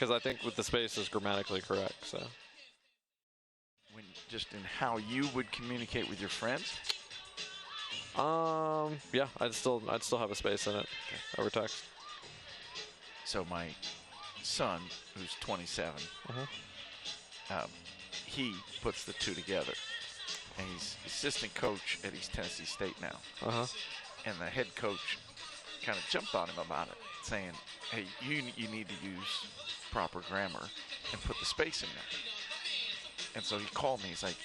because I think with the space is grammatically correct. So. When just in how you would communicate with your friends? Yeah, I'd still have a space in it over text. So my son, who's 27, he puts the two together, and he's assistant coach at East Tennessee State now. And the head coach kind of jumped on him about it, saying, "Hey, you need to use proper grammar and put the space in there." And so he called me. He's like,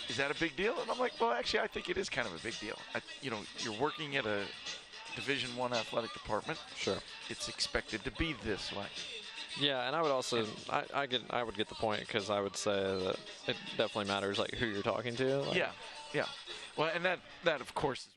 is that a big deal? And I'm like, well, actually, I think it is kind of a big deal. You're working at a Division I athletic department. Sure. It's expected to be this way. Yeah, and I would also, I would get the point, because I would say that it definitely matters, like, who you're talking to. Like. Yeah. Well, and that of course is what.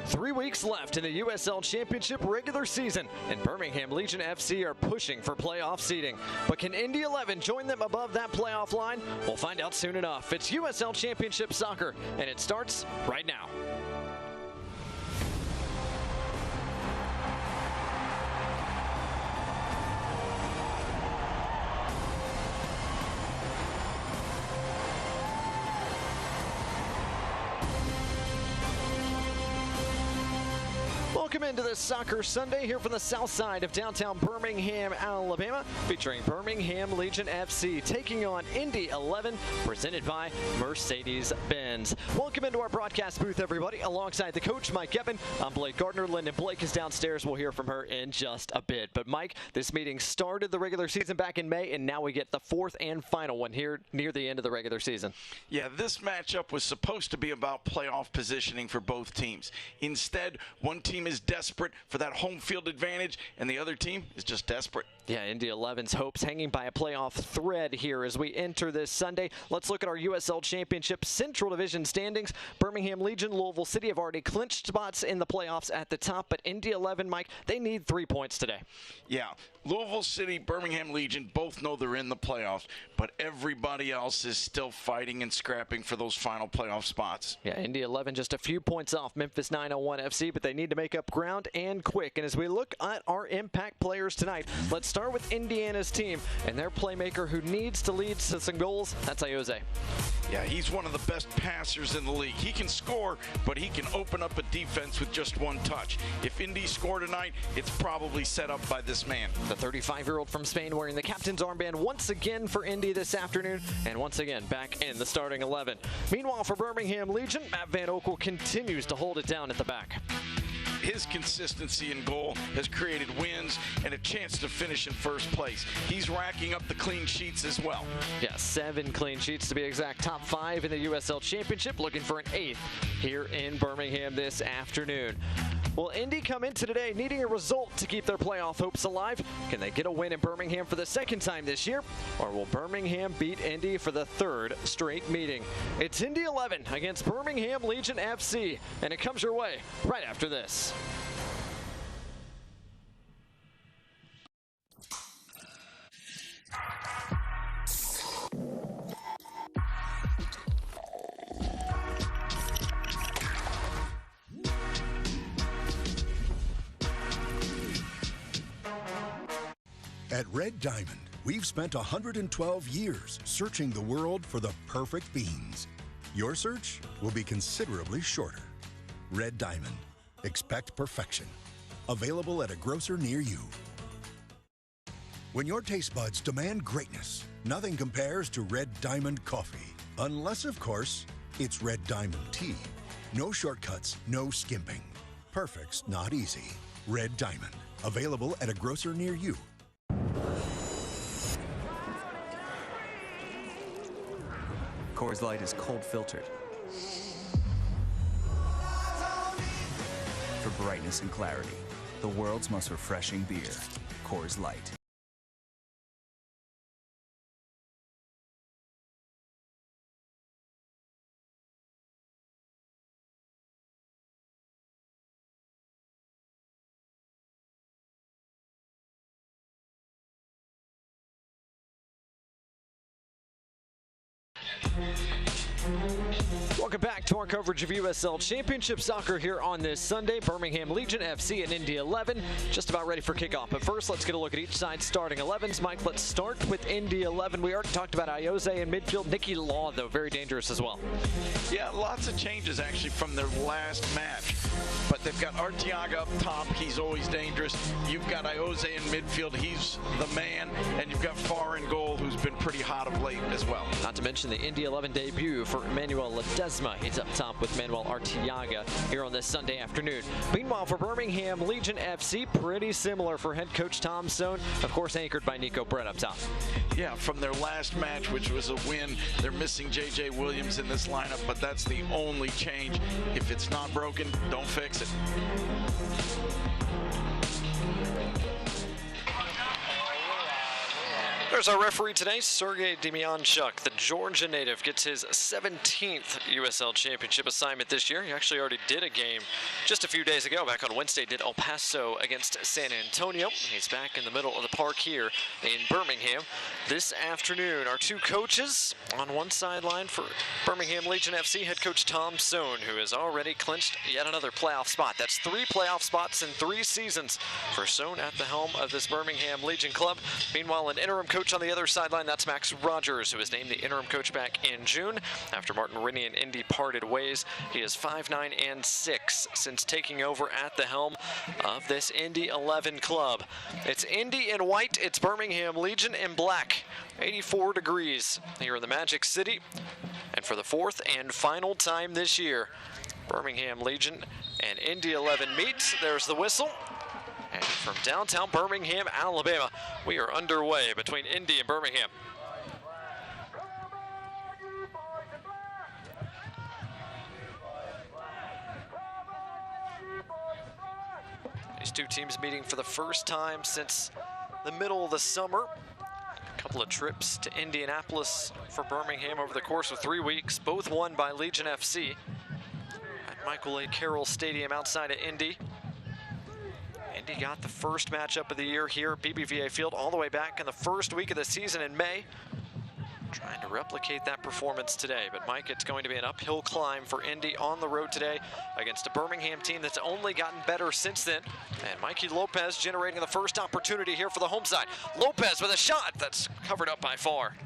3 weeks left in the USL Championship regular season, and Birmingham Legion FC are pushing for playoff seeding. But can Indy 11 join them above that playoff line? We'll find out soon enough. It's USL Championship Soccer, and it starts right now. Welcome into this Soccer Sunday here from the south side of downtown Birmingham, Alabama, featuring Birmingham Legion FC taking on Indy 11, presented by Mercedes-Benz. Welcome into our broadcast booth, everybody. Alongside the coach, Mike Evan, I'm Blake Gardner. Lyndon Blake is downstairs. We'll hear from her in just a bit. But Mike, this meeting started the regular season back in May, and now we get the fourth and final one here near the end of the regular season. Yeah, this matchup was supposed to be about playoff positioning for both teams. Instead, one team is desperate for that home field advantage, and the other team is just desperate. Yeah, Indy 11's hopes hanging by a playoff thread here as we enter this Sunday. Let's look at our USL Championship Central Division standings. Birmingham Legion, Louisville City have already clinched spots in the playoffs at the top, but Indy 11, Mike, they need 3 points today. Yeah, Louisville City, Birmingham Legion both know they're in the playoffs, but everybody else is still fighting and scrapping for those final playoff spots. Yeah, Indy 11 just a few points off Memphis 901 FC, but they need to make up ground and quick. And as we look at our impact players tonight, let's start with Indiana's team and their playmaker who needs to lead to some goals. That's Ayose. Yeah, he's one of the best passers in the league. He can score, but he can open up a defense with just one touch. If Indy score tonight, it's probably set up by this man. The 35-year-old from Spain wearing the captain's armband once again for Indy this afternoon, and once again back in the starting 11. Meanwhile, for Birmingham Legion, Matt Van Oekel continues to hold it down at the back. His consistency in goal has created wins and a chance to finish in first place. He's racking up the clean sheets as well. Yeah, 7 clean sheets to be exact. Top 5 in the USL Championship, looking for an 8th here in Birmingham this afternoon. Will Indy come into today needing a result to keep their playoff hopes alive? Can they get a win in Birmingham for the second time this year? Or will Birmingham beat Indy for the third straight meeting? It's Indy 11 against Birmingham Legion FC, and it comes your way right after this. At Red Diamond, we've spent 112 years searching the world for the perfect beans. Your search will be considerably shorter. Red Diamond. Expect perfection. Available at a grocer near you. When your taste buds demand greatness, nothing compares to Red Diamond coffee. Unless, of course, it's Red Diamond tea. No shortcuts, no skimping. Perfect's not easy. Red Diamond. Available at a grocer near you. Coors Light is cold filtered for brightness and clarity. The world's most refreshing beer, Coors Light. Welcome back to our coverage of USL Championship Soccer here on this Sunday. Birmingham Legion FC and Indy 11 just about ready for kickoff. But first, let's get a look at each side's starting 11s. Mike, let's start with Indy 11. We already talked about Iose in midfield. Nicky Law, though, very dangerous as well. Yeah, lots of changes actually from their last match. But they've got Arteaga up top. He's always dangerous. You've got Iose in midfield. He's the man. And you've got Farr in goal, who's been pretty hot of late as well. Not to mention the Indy 11 debut for Manuel Ledesma. He's up top with Manuel Arteaga here on this Sunday afternoon. Meanwhile, for Birmingham Legion FC, pretty similar for head coach Tom Sohn, of course anchored by Nico Brett up top. Yeah, from their last match, which was a win, they're missing J.J. Williams in this lineup, but that's the only change. If it's not broken, don't fix it. There's our referee today, Sergei Demyanchuk. The Georgia native gets his 17th USL Championship assignment this year. He actually already did a game just a few days ago. Back on Wednesday, did El Paso against San Antonio. He's back in the middle of the park here in Birmingham. This afternoon, our two coaches on one sideline for Birmingham Legion FC, head coach Tom Sohn, who has already clinched yet another playoff spot. That's 3 playoff spots in 3 seasons for Sohn at the helm of this Birmingham Legion club. Meanwhile, an interim coach on the other sideline, that's Max Rogers, who was named the interim coach back in June after Martin Rinney and Indy parted ways. He is 5-9-6 since taking over at the helm of this Indy 11 club. It's Indy in white, it's Birmingham Legion in black. 84 degrees here in the Magic City. And for the 4th and final time this year, Birmingham Legion and Indy 11 meet. There's the whistle. And from downtown Birmingham, Alabama, we are underway between Indy and Birmingham. These two teams meeting for the first time since the middle of the summer. A couple of trips to Indianapolis for Birmingham over the course of 3 weeks, both won by Legion FC at Michael A. Carroll Stadium outside of Indy. Indy got the first matchup of the year here at BBVA Field all the way back in the first week of the season in May. Trying to replicate that performance today. But Mike, it's going to be an uphill climb for Indy on the road today against a Birmingham team that's only gotten better since then. And Mikey Lopez generating the first opportunity here for the home side. Lopez with a shot that's covered up by Farr.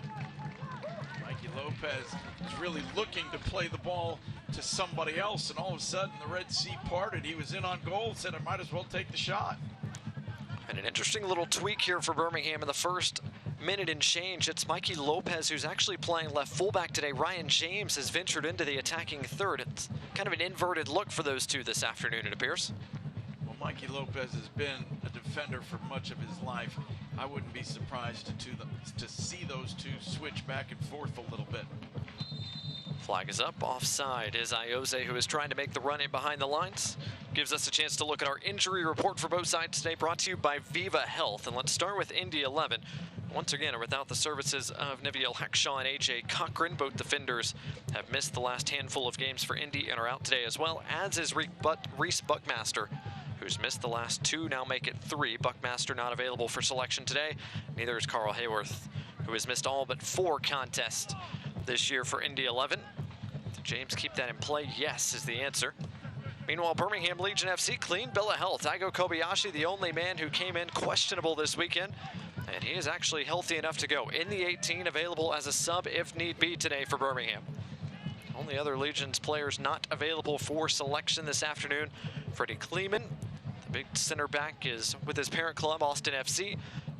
Mikey Lopez is really looking to play the ball to somebody else, and all of a sudden the Red Sea parted. He was in on goal, said I might as well take the shot. And an interesting little tweak here for Birmingham in the first minute and change. It's Mikey Lopez who's actually playing left fullback today. Ryan James has ventured into the attacking third. It's kind of an inverted look for those two this afternoon, it appears. Well, Mikey Lopez has been a defender for much of his life. I wouldn't be surprised to see those two switch back and forth a little bit. Flag is up. Offside is Iose, who is trying to make the run in behind the lines. Gives us a chance to look at our injury report for both sides today, brought to you by Viva Health. And let's start with Indy 11. Once again, without the services of Niviel Hackshaw and A.J. Cochran, both defenders have missed the last handful of games for Indy and are out today as well, as is Reese Buckmaster, who's missed the last 2, now make it 3. Buckmaster not available for selection today. Neither is Carl Hayworth, who has missed all but 4 contests this year for Indy 11. Did James keep that in play? Yes, is the answer. Meanwhile, Birmingham Legion FC, clean bill of health. Daigo Kobayashi, the only man who came in questionable this weekend, and he is actually healthy enough to go in the 18, available as a sub if need be today for Birmingham. Only other Legion's players not available for selection this afternoon. Freddie Kleeman, the big center back, is with his parent club, Austin FC,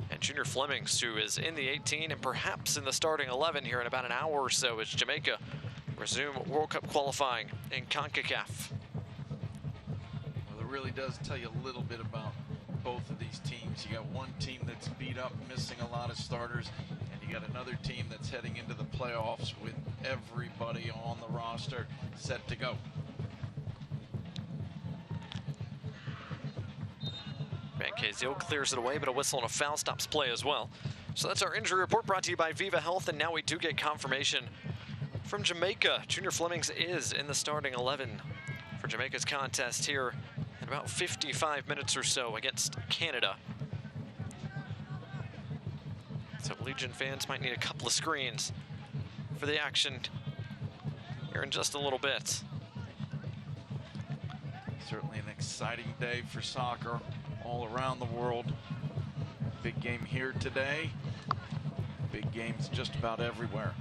and Junior Flemings, who is in the 18 and perhaps in the starting 11 here in about an hour or so as Jamaica resume World Cup qualifying in CONCACAF. Really does tell you a little bit about both of these teams. You got one team that's beat up, missing a lot of starters, and you got another team that's heading into the playoffs with everybody on the roster set to go. Van Kazil clears it away, but a whistle and a foul stops play as well. So that's our injury report, brought to you by Viva Health, and now we do get confirmation from Jamaica. Junior Flemings is in the starting 11 for Jamaica's contest here in about 55 minutes or so against Canada. So Legion fans might need a couple of screens for the action here in just a little bit. Certainly an exciting day for soccer all around the world. Big game here today. Big games just about everywhere.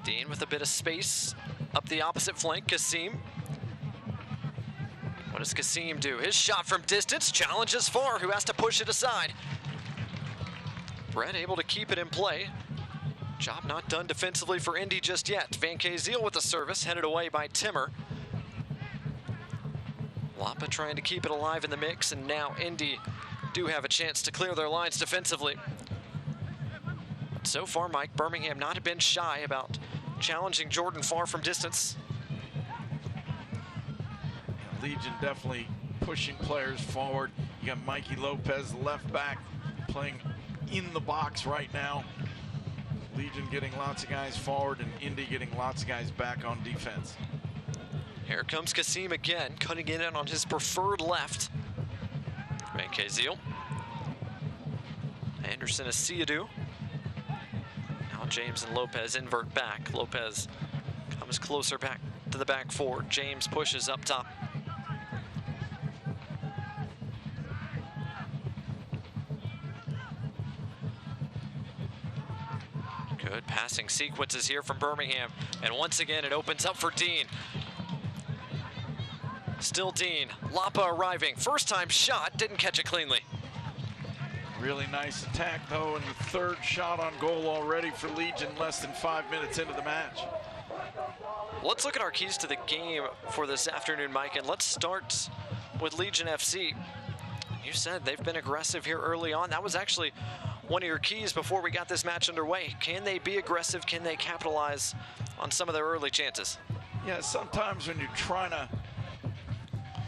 Dean with a bit of space up the opposite flank. Kasim. What does Kasim do? His shot from distance challenges Farr, who has to push it aside. Brett able to keep it in play. Job not done defensively for Indy just yet. Van Kazil with the service, headed away by Timmer. Lapa trying to keep it alive in the mix, and now Indy do have a chance to clear their lines defensively. But so far, Mike, Birmingham not have been shy about challenging Jordan Farr from distance. Legion definitely pushing players forward. You got Mikey Lopez, left back, playing in the box right now. Legion getting lots of guys forward, and Indy getting lots of guys back on defense. Here comes Kasim again, cutting it in on his preferred left. Van Kazil. Anderson Asiadu. Now James and Lopez invert back. Lopez comes closer back to the back four. James pushes up top. Good passing sequences here from Birmingham. And once again, it opens up for Dean. Still Dean. Lapa arriving. First time shot, didn't catch it cleanly. Really nice attack, though, and the third shot on goal already for Legion, less than 5 minutes into the match. Let's look at our keys to the game for this afternoon, Mike, and let's start with Legion FC. You said they've been aggressive here early on. That was actually one of your keys before we got this match underway. Can they be aggressive? Can they capitalize on some of their early chances? Yeah, sometimes when you're trying to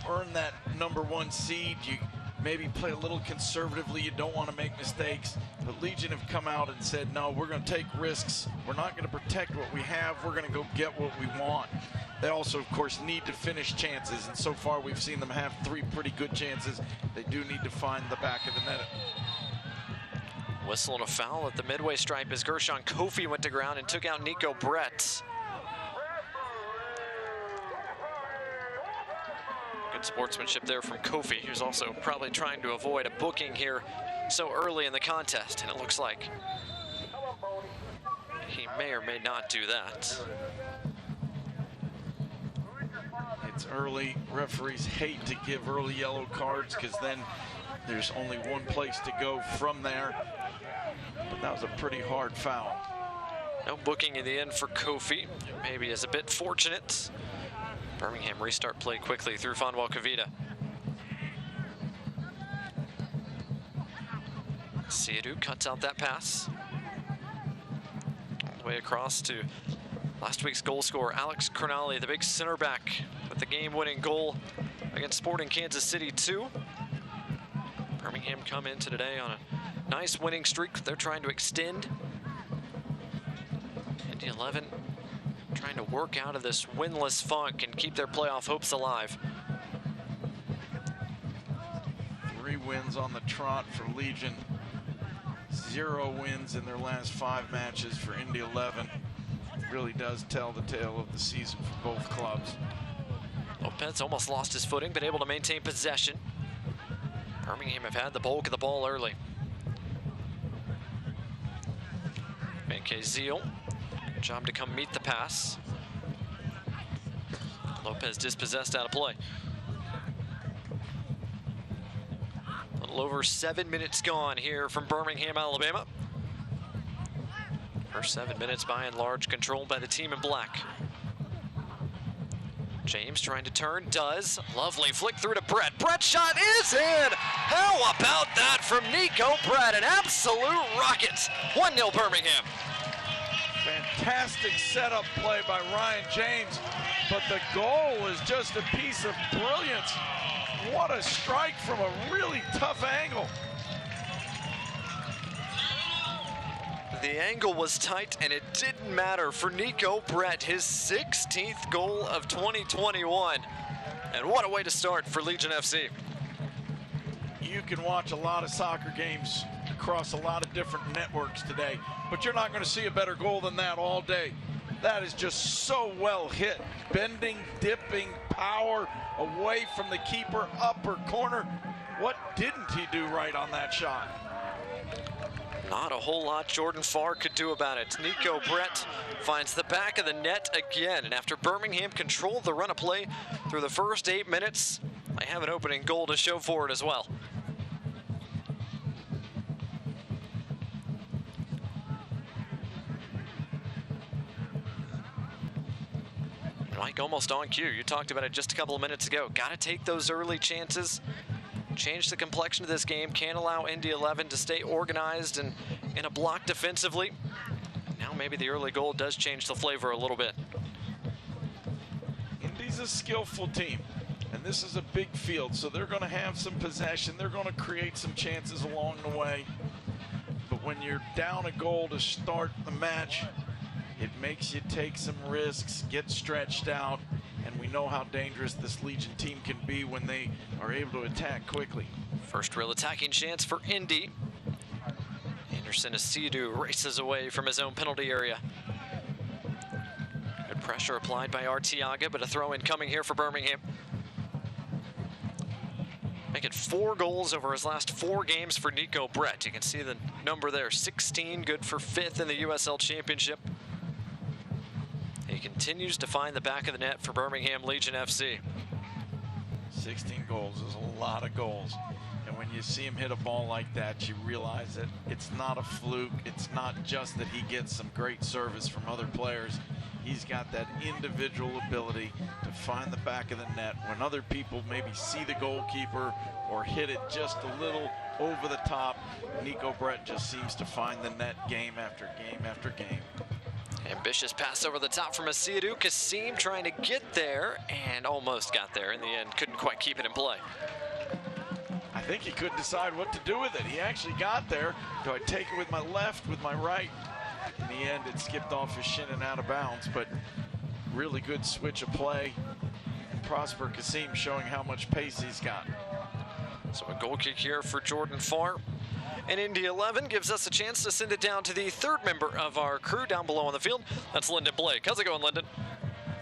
earn that #1 seed, you maybe play a little conservatively. You don't want to make mistakes. But Legion have come out and said, no, we're going to take risks. We're not going to protect what we have. We're going to go get what we want. They also, of course, need to finish chances. And so far, we've seen them have 3 pretty good chances. They do need to find the back of the net. Whistle and a foul at the midway stripe as Gershon Kofi went to ground and took out Nico Brett. Good sportsmanship there from Kofi, who's also probably trying to avoid a booking here so early in the contest, and it looks like he may or may not do that. It's early. Referees hate to give early yellow cards because then there's only one place to go from there. But that was a pretty hard foul. No booking in the end for Kofi. Maybe is a bit fortunate. Birmingham restart play quickly through Fanwell Kavita. Asiadu cuts out that pass. All the way across to last week's goal scorer, Alex Cernali, the big center back with the game-winning goal against Sporting Kansas City 2. Birmingham come into today on a nice winning streak they're trying to extend. Indy 11 trying to work out of this winless funk and keep their playoff hopes alive. 3 wins on the trot for Legion. 0 wins in their last 5 matches for Indy 11. Really does tell the tale of the season for both clubs. Lopez almost lost his footing, but able to maintain possession. Birmingham have had the bulk of the ball early. Benke Zeal, good job to come meet the pass. Lopez dispossessed out of play. A little over 7 minutes gone here from Birmingham, Alabama. First 7 minutes by and large controlled by the team in black. James trying to turn, does. Lovely flick through to Brett. Brett's shot is in! How about that from Nico Brett? An absolute rocket. 1-0 Birmingham. Fantastic setup play by Ryan James, but the goal is just a piece of brilliance. What a strike from a really tough angle. The angle was tight, and it didn't matter for Nico Brett, his 16th goal of 2021. And what a way to start for Legion FC. You can watch a lot of soccer games across a lot of different networks today, but you're not going to see a better goal than that all day. That is just so well hit. Bending, dipping, power, away from the keeper, upper corner. What didn't he do right on that shot? Not a whole lot Jordan Farr could do about it. Nico Brett finds the back of the net again, and after Birmingham controlled the run of play through the first 8 minutes, they have an opening goal to show for it as well. Mike, almost on cue. You talked about it just a couple of minutes ago. Got to take those early chances. Change the complexion of this game. Can't allow Indy 11 to stay organized and in a block defensively. Now maybe the early goal does change the flavor a little bit. Indy's a skillful team, and this is a big field, so they're going to have some possession. They're going to create some chances along the way. But when you're down a goal to start the match, it makes you take some risks, get stretched out, and we know how dangerous this Legion team can be when they are able to attack quickly. First real attacking chance for Indy. Anderson Asidu races away from his own penalty area. Good pressure applied by Arteaga, but a throw-in coming here for Birmingham. Making 4 goals over his last 4 games for Nico Brett. You can see the number there, 16, good for 5th in the USL Championship. He continues to find the back of the net for Birmingham Legion FC. 16 goals is a lot of goals. And when you see him hit a ball like that, you realize that it's not a fluke. It's not just that he gets some great service from other players. He's got that individual ability to find the back of the net when other people maybe see the goalkeeper or hit it just a little over the top. Nico Brett just seems to find the net game after game after game. Ambitious pass over the top from Asidu. Kasim trying to get there and almost got there in the end. Couldn't quite keep it in play. I think he couldn't decide what to do with it. He actually got there. Do I take it with my left, with my right? In the end, it skipped off his shin and out of bounds, but really good switch of play. And Prosper Kasim showing how much pace he's got. So a goal kick here for Jordan Farr. And Indy 11 gives us a chance to send it down to the 3rd member of our crew down below on the field. That's Lyndon Blake. How's it going, Lyndon?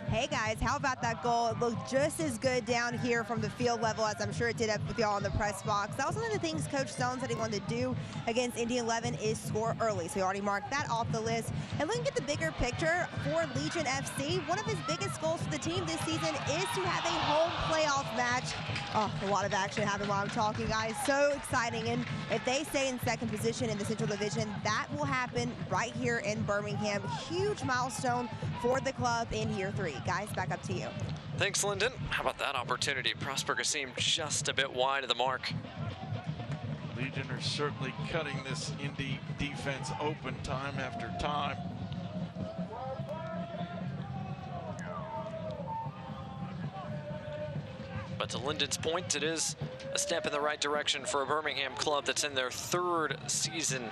Hey guys, how about that goal? It looked just as good down here from the field level as I'm sure it did up with y'all in the press box. That was one of the things Coach Stone said he wanted to do against Indy 11 is score early. So he already marked that off the list. And looking at the bigger picture for Legion FC, one of his biggest goals for the team this season is to have a home playoff match. Oh, a lot of action happened while I'm talking, guys. So exciting. And if they stay in 2nd position in the Central Division, that will happen right here in Birmingham. Huge milestone for the club in year 3. Guys, back up to you. Thanks, Lyndon. How about that opportunity? Prosper Kasim just a bit wide of the mark. Legion are certainly cutting this Indy defense open time after time. But to Linden's point, it is a step in the right direction for a Birmingham club that's in their 3rd season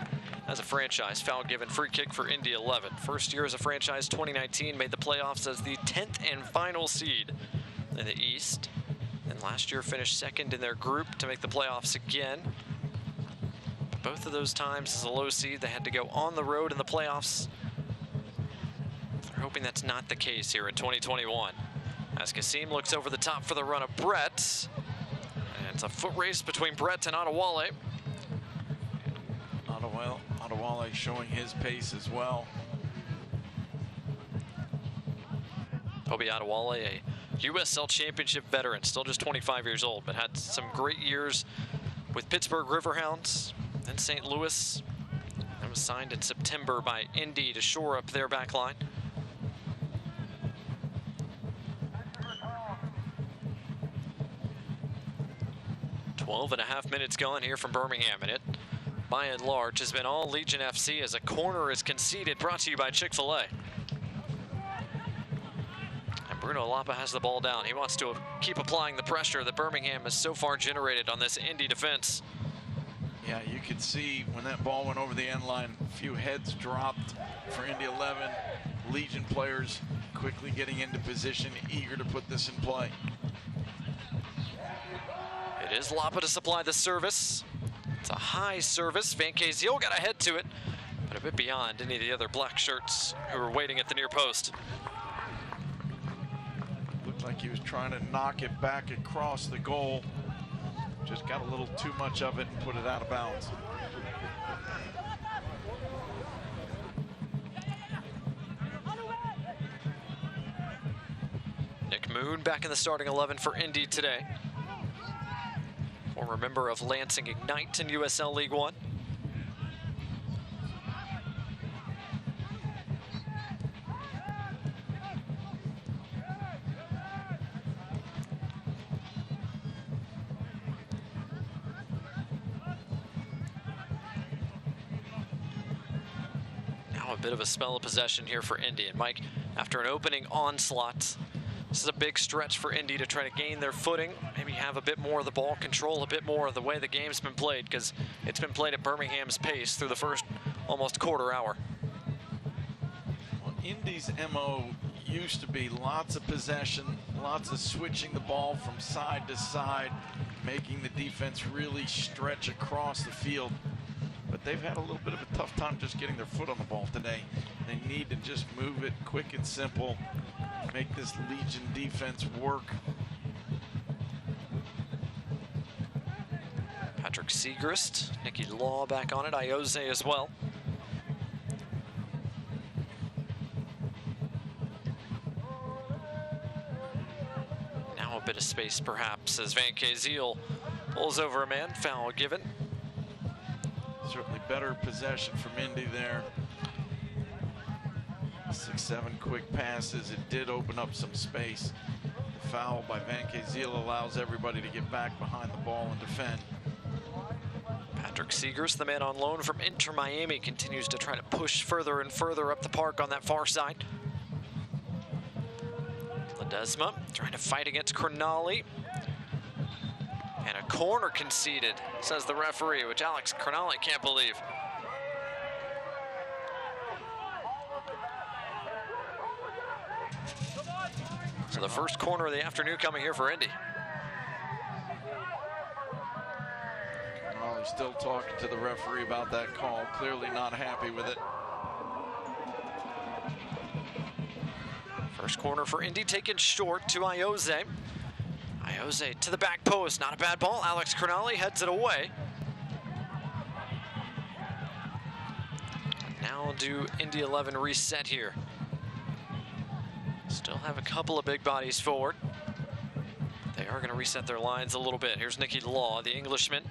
as a franchise. Foul given, free kick for Indy 11. First year as a franchise, 2019, made the playoffs as the 10th and final seed in the East. And last year finished 2nd in their group to make the playoffs again. But both of those times as a low seed, they had to go on the road in the playoffs. They're hoping that's not the case here in 2021. As Kasim looks over the top for the run of Brett. And it's a foot race between Brett and Adewale. Adewale showing his pace as well. Toby Adewale, a USL Championship veteran, still just 25 years old, but had some great years with Pittsburgh Riverhounds, then St. Louis, and was signed in September by Indy to shore up their back line. Twelve and a half minutes gone here from Birmingham, and it, by and large, has been all Legion FC as a corner is conceded, brought to you by Chick-fil-A. And Bruno Lapa has the ball down. He wants to keep applying the pressure that Birmingham has so far generated on this Indy defense. Yeah, you could see when that ball went over the end line, a few heads dropped for Indy 11. Legion players quickly getting into position, eager to put this in play. It is Lapa to supply the service. It's a high service. Van Kazeel got ahead to it, but a bit beyond any of the other black shirts who were waiting at the near post. Looked like he was trying to knock it back across the goal. Just got a little too much of it and put it out of bounds. Nick Moon back in the starting 11 for Indy today. Former member of Lansing Ignite in USL League One. Now a bit of a spell of possession here for Indy. And Mike, after an opening onslaught, this is a big stretch for Indy to try to gain their footing, maybe have a bit more of the ball control, a bit more of the way the game's been played, because it's been played at Birmingham's pace through the first almost quarter hour. Well, Indy's MO used to be lots of possession, lots of switching the ball from side to side, making the defense really stretch across the field. But they've had a little bit of a tough time just getting their foot on the ball today. They need to just move it quick and simple, make this Legion defense work. Patrick Segrist, Nicky Law back on it, Iose as well. Now a bit of space perhaps as Van Kazeel pulls over a man, foul given. Certainly better possession from Indy there. 6-7 quick passes. It did open up some space. The foul by Van Kazeel allows everybody to get back behind the ball and defend. Patrick Segrist, the man on loan from Inter Miami, continues to try to push further and further up the park on that far side. Ledesma trying to fight against Crognali. And a corner conceded, says the referee, which Alex Crognali can't believe. So the first corner of the afternoon coming here for Indy. Well, he's still talking to the referee about that call, clearly not happy with it. First corner for Indy taken short to Iose. Iose to the back post, not a bad ball. Alex Crognali heads it away. Now do Indy 11 reset here. Still have a couple of big bodies forward. They are going to reset their lines a little bit. Here's Nicky Law, the Englishman.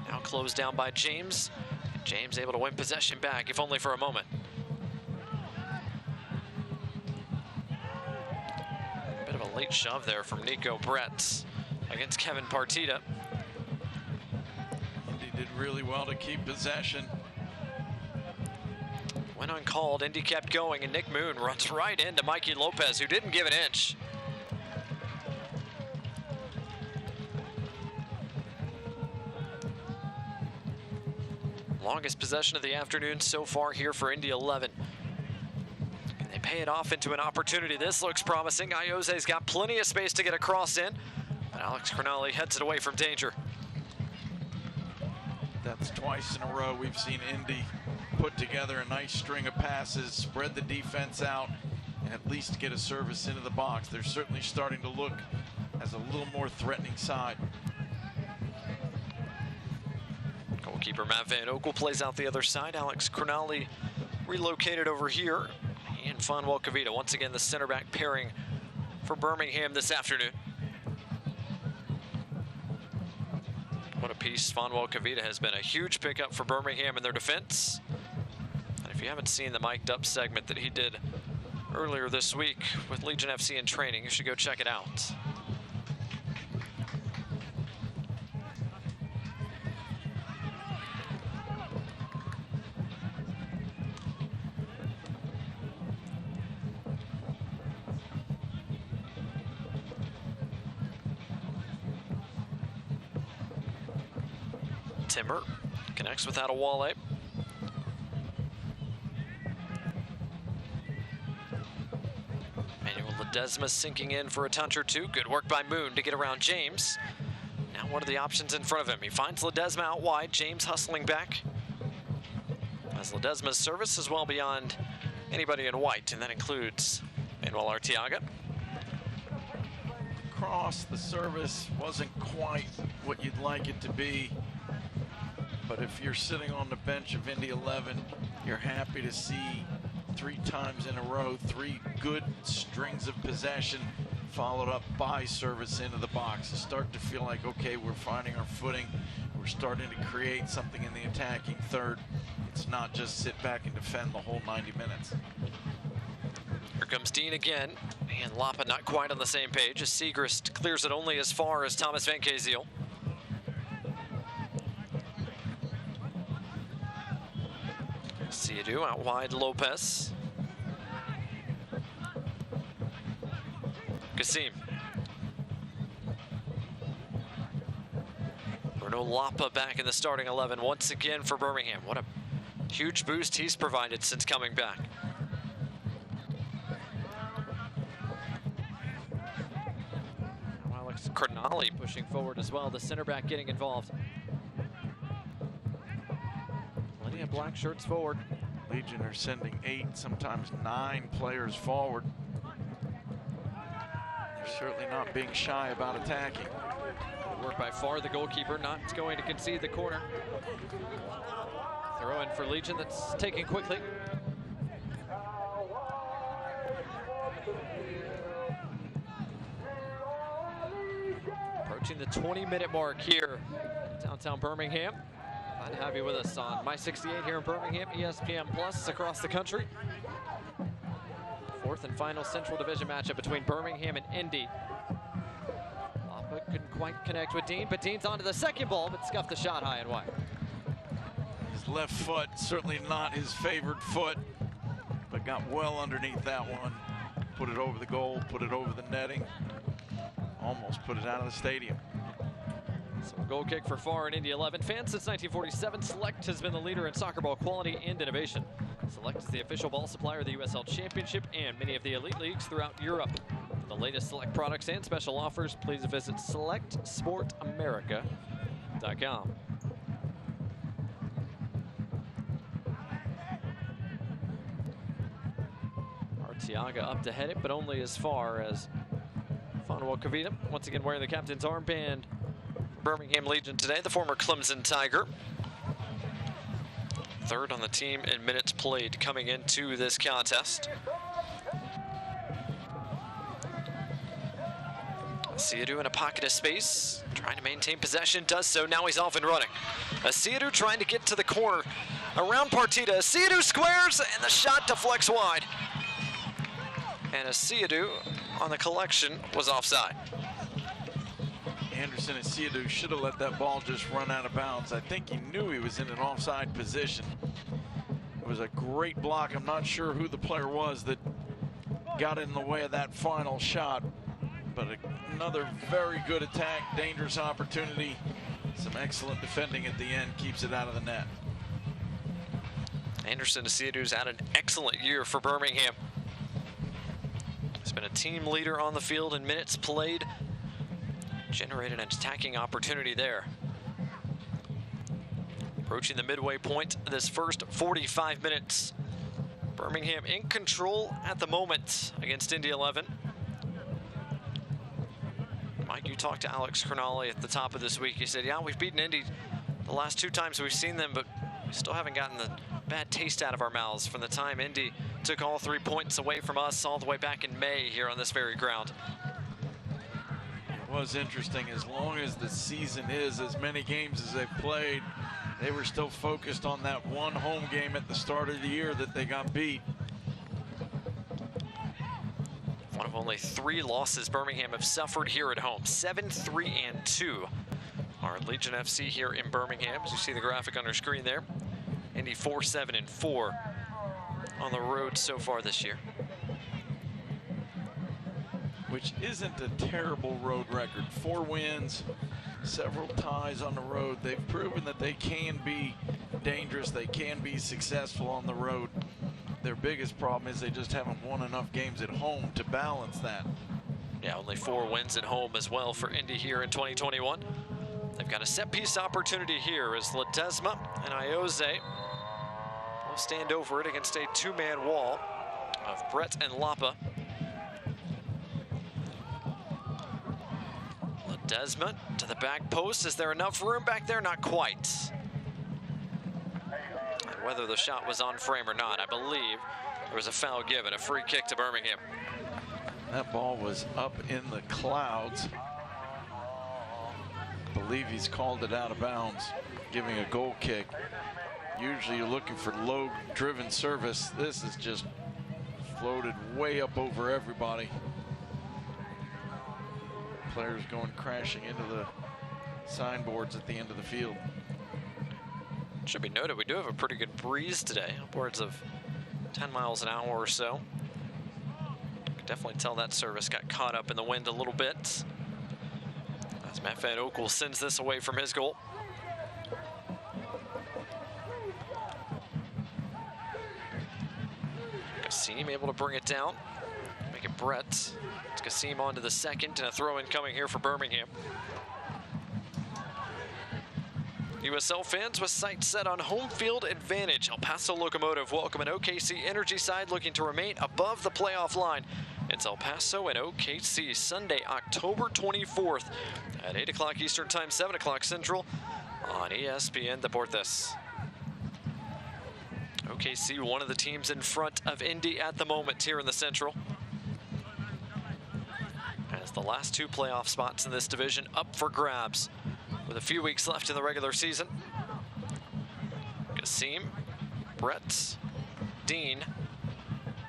Now closed down by James. James able to win possession back, if only for a moment. Bit of a late shove there from Nico Brett against Kevin Partita. Indy did really well to keep possession. Went uncalled, Indy kept going, and Nick Moon runs right into Mikey Lopez, who didn't give an inch. Longest possession of the afternoon so far here for Indy 11. Can they pay it off into an opportunity? This looks promising. Iose's got plenty of space to get across in, but Alex Crognale heads it away from danger. That's twice in a row we've seen Indy put together a nice string of passes, spread the defense out, and at least get a service into the box. They're certainly starting to look as a little more threatening side. Goalkeeper Matt Van Oekel plays out the other side. Alex Crognale relocated over here. And Fonwell Kavita, once again, the center back pairing for Birmingham this afternoon. What a piece. Fonwell Kavita has been a huge pickup for Birmingham in their defense. And if you haven't seen the mic'd up segment that he did earlier this week with Legion FC in training, you should go check it out. Timber connects without a Wale. Manuel Ledesma sinking in for a touch or two. Good work by Moon to get around James. Now one of the options in front of him. He finds Ledesma out wide. James hustling back. As Ledesma's service is well beyond anybody in white, and that includes Manuel Arteaga. Cross, the service wasn't quite what you'd like it to be. But if you're sitting on the bench of Indy 11, you're happy to see 3 times in a row, 3 good strings of possession followed up by service into the box. You start to feel like, okay, we're finding our footing. We're starting to create something in the attacking third. It's not just sit back and defend the whole 90 minutes. Here comes Dean again, and Lapa not quite on the same page as Segrist clears it only as far as Thomas Van Kaziel. Siadu out wide, Lopez. Kasim. Bruno Lapa back in the starting 11 once again for Birmingham. What a huge boost he's provided since coming back. Alex Crognale pushing forward as well, the center back getting involved. Plenty of black shirts forward. Legion are sending 8, sometimes 9 players forward. They're certainly not being shy about attacking. Good work by far, the goalkeeper not going to concede the corner. Throw in for Legion that's taken quickly. Approaching the 20-minute mark here in downtown Birmingham. Glad to have you with us on My 68 here in Birmingham, ESPN Plus across the country. 4th and final Central Division matchup between Birmingham and Indy. Lapa couldn't quite connect with Dean, but Dean's onto the second ball, but scuffed the shot high and wide. His left foot, certainly not his favored foot, but got well underneath that one. Put it over the goal, put it over the netting. Almost put it out of the stadium. So a goal kick for Far in Indy 11. Fans since 1947, Select has been the leader in soccer ball quality and innovation. Select is the official ball supplier of the USL Championship and many of the elite leagues throughout Europe. For the latest Select products and special offers, please visit selectsportamerica.com. Arteaga up to head it, but only as far as Fonwell Kavita, once again wearing the captain's armband. Birmingham Legion today, the former Clemson Tiger. 3rd on the team in minutes played coming into this contest. Siadu in a pocket of space, trying to maintain possession, does so. Now he's off and running. Siadu trying to get to the corner around Partita. Siadu squares, and the shot deflects wide. And Siadu on the collection was offside. Anderson and Siadu should have let that ball just run out of bounds. I think he knew he was in an offside position. It was a great block. I'm not sure who the player was that got in the way of that final shot, but another very good attack, dangerous opportunity. Some excellent defending at the end, keeps it out of the net. Anderson Asiadu's had an excellent year for Birmingham. He's been a team leader on the field in minutes played. Generated an attacking opportunity there. Approaching the midway point of this first 45 minutes. Birmingham in control at the moment against Indy 11. Mike, you talked to Alex Crognale at the top of this week. He said, yeah, we've beaten Indy the last 2 times we've seen them, but we still haven't gotten the bad taste out of our mouths from the time Indy took all 3 points away from us all the way back in May here on this very ground. It was interesting. As long as the season is as many games as they've played, they were still focused on that one home game at the start of the year that they got beat. One of only 3 losses Birmingham have suffered here at home. 7-3-2 are Legion FC here in Birmingham, as you see the graphic on our screen there. Indy 4-7-4 on the road so far this year. Which isn't a terrible road record. 4 wins, several ties on the road. They've proven that they can be dangerous, they can be successful on the road. Their biggest problem is they just haven't won enough games at home to balance that. Yeah, only 4 wins at home as well for Indy here in 2021. They've got a set-piece opportunity here as Ledesma and Ioze will stand over it against a 2-man wall of Brett and Lapa. Ledesma to the back post. Is there enough room back there? Not quite. And whether the shot was on frame or not, I believe there was a foul given, a free kick to Birmingham. That ball was up in the clouds. I believe he's called it out of bounds, giving a goal kick. Usually you're looking for low driven service. This is just floated way up over everybody. Players going crashing into the signboards at the end of the field. Should be noted, we do have a pretty good breeze today, upwards of 10 miles an hour or so. You can definitely tell that service got caught up in the wind a little bit. As Matt Van Oekel sends this away from his goal. Kassim able to bring it down. Make it Brett. It's Kassim on to the second, and a throw-in coming here for Birmingham. USL fans with sights set on home field advantage. El Paso Locomotive welcome an OKC Energy side looking to remain above the playoff line. It's El Paso and OKC Sunday, October 24th at 8 o'clock Eastern Time, 7 o'clock Central on ESPN Deportes. OKC, one of the teams in front of Indy at the moment here in the Central. As the last 2 playoff spots in this division up for grabs with a few weeks left in the regular season. Kassim, Brett, Dean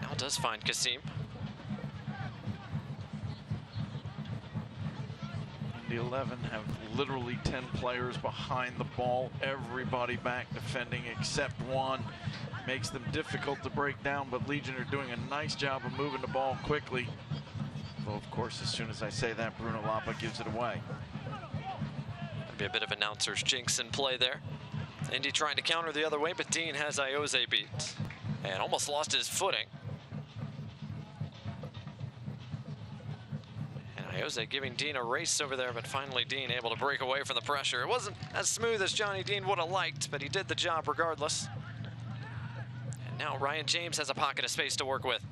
now does find Kassim. The 11 have literally 10 players behind the ball, everybody back defending except one. Makes them difficult to break down, but Legion are doing a nice job of moving the ball quickly. Though, of course, as soon as I say that, Bruno Lapa gives it away. That'd be a bit of announcer's jinx in play there. Indy trying to counter the other way, but Dean has Ioze beat and almost lost his footing. And Ioze giving Dean a race over there, but finally Dean able to break away from the pressure. It wasn't as smooth as Johnny Dean would have liked, but he did the job regardless. And now Ryan James has a pocket of space to work with.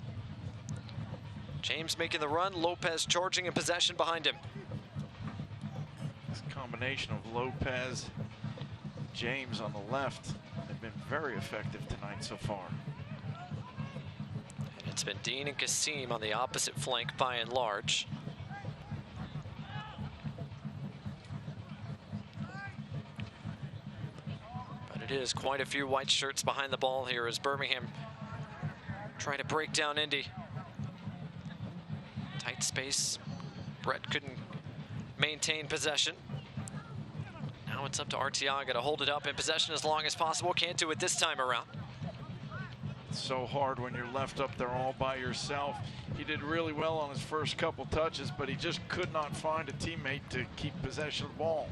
James making the run, Lopez charging in possession behind him. This combination of Lopez, James on the left have been very effective tonight so far. And it's been Dean and Kassim on the opposite flank by and large. But it is quite a few white shirts behind the ball here as Birmingham trying to break down Indy. Tight space. Brett couldn't maintain possession. Now it's up to Arteaga to hold it up in possession as long as possible. Can't do it this time around. It's so hard when you're left up there all by yourself. He did really well on his first couple touches, but he just could not find a teammate to keep possession of the ball.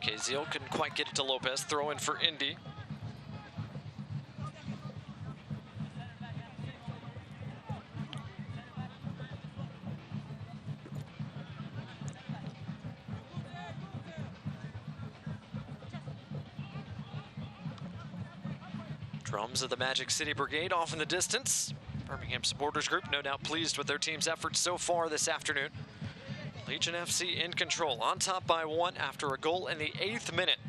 Kazil couldn't quite get it to Lopez. Throw in for Indy. Drums of the Magic City Brigade off in the distance. Birmingham supporters group no doubt pleased with their team's efforts so far this afternoon. Legion FC in control, on top by 1 after a goal in the 8th minute.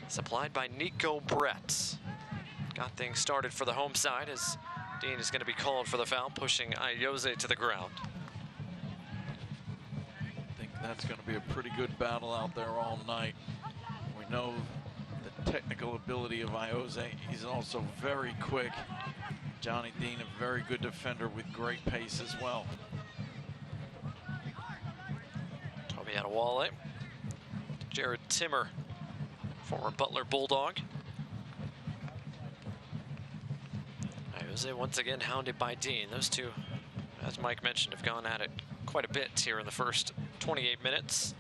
Supplied by Nico Brett. Got things started for the home side as Dean is going to be called for the foul, pushing Ayoze to the ground. I think that's going to be a pretty good battle out there all night. We know the technical ability of Ayoze. He's also very quick. Johnny Dean, a very good defender with great pace as well. Toby Adewale, Jared Timmer, former Butler Bulldog. Ayoze once again hounded by Dean. Those two, as Mike mentioned, have gone at it quite a bit here in the first 28 minutes.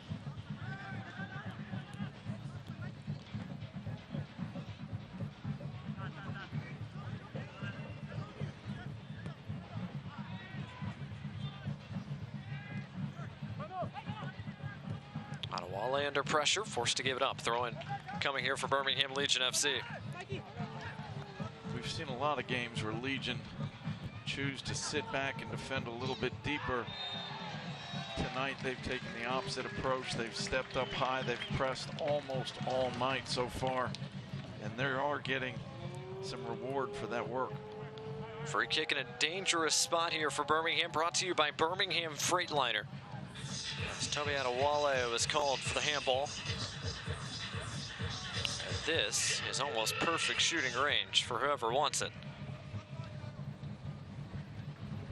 Adewale under pressure, forced to give it up. Throw in coming here for Birmingham Legion FC. We've seen a lot of games where Legion choose to sit back and defend a little bit deeper. Tonight they've taken the opposite approach. They've stepped up high. They've pressed almost all night so far. And they are getting some reward for that work. Free kick in a dangerous spot here for Birmingham, brought to you by Birmingham Freightliner. As Toby Adewale was called for the handball. And this is almost perfect shooting range for whoever wants it.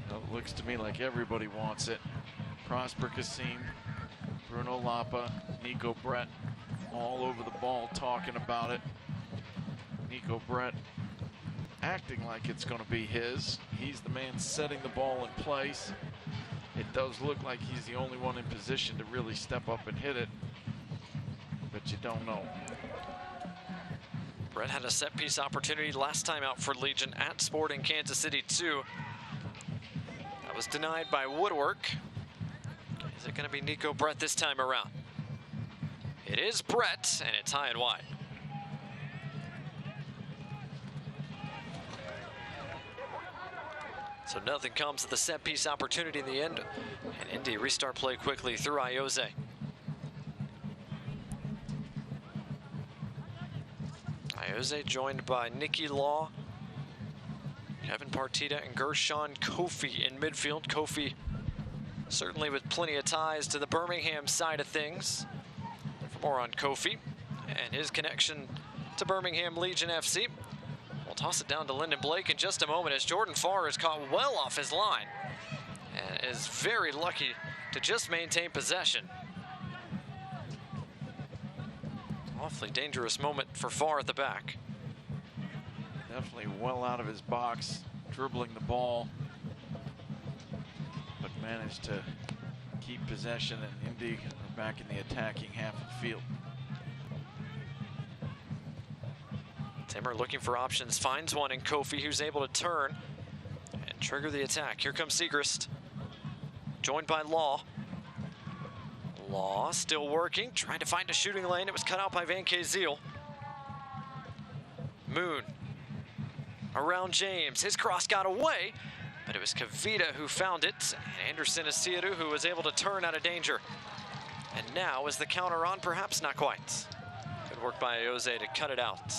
Well, it looks to me like everybody wants it. Prosper Kasim, Bruno Lapa, Nico Brett, all over the ball talking about it. Nico Brett acting like it's going to be his. He's the man setting the ball in place. It does look like he's the only one in position to really step up and hit it, but you don't know. Brett had a set-piece opportunity last time out for Legion at Sporting Kansas City 2. That was denied by Woodwork. Is it going to be Nico Brett this time around? It is Brett, and it's high and wide. So nothing comes of the set-piece opportunity in the end, and Indy restart play quickly through Ayoze. Ayoze joined by Nicky Law, Kevin Partita, and Gershon Kofi in midfield. Kofi certainly with plenty of ties to the Birmingham side of things. For more on Kofi and his connection to Birmingham Legion FC, we'll toss it down to Lyndon Blake in just a moment as Jordan Farr is caught well off his line and is very lucky to just maintain possession. Awfully dangerous moment for Farr at the back. Definitely well out of his box, dribbling the ball, but managed to keep possession, and Indy are back in the attacking half of the field. Timmer looking for options, finds one in Kofi, who's able to turn and trigger the attack. Here comes Segrist, joined by Law. Law still working, trying to find a shooting lane. It was cut out by Van Kazil. Moon around James. His cross got away, but it was Kavita who found it. And Anderson Asiadu who was able to turn out of danger. And now is the counter on? Perhaps not quite. Good work by Ayoze to cut it out.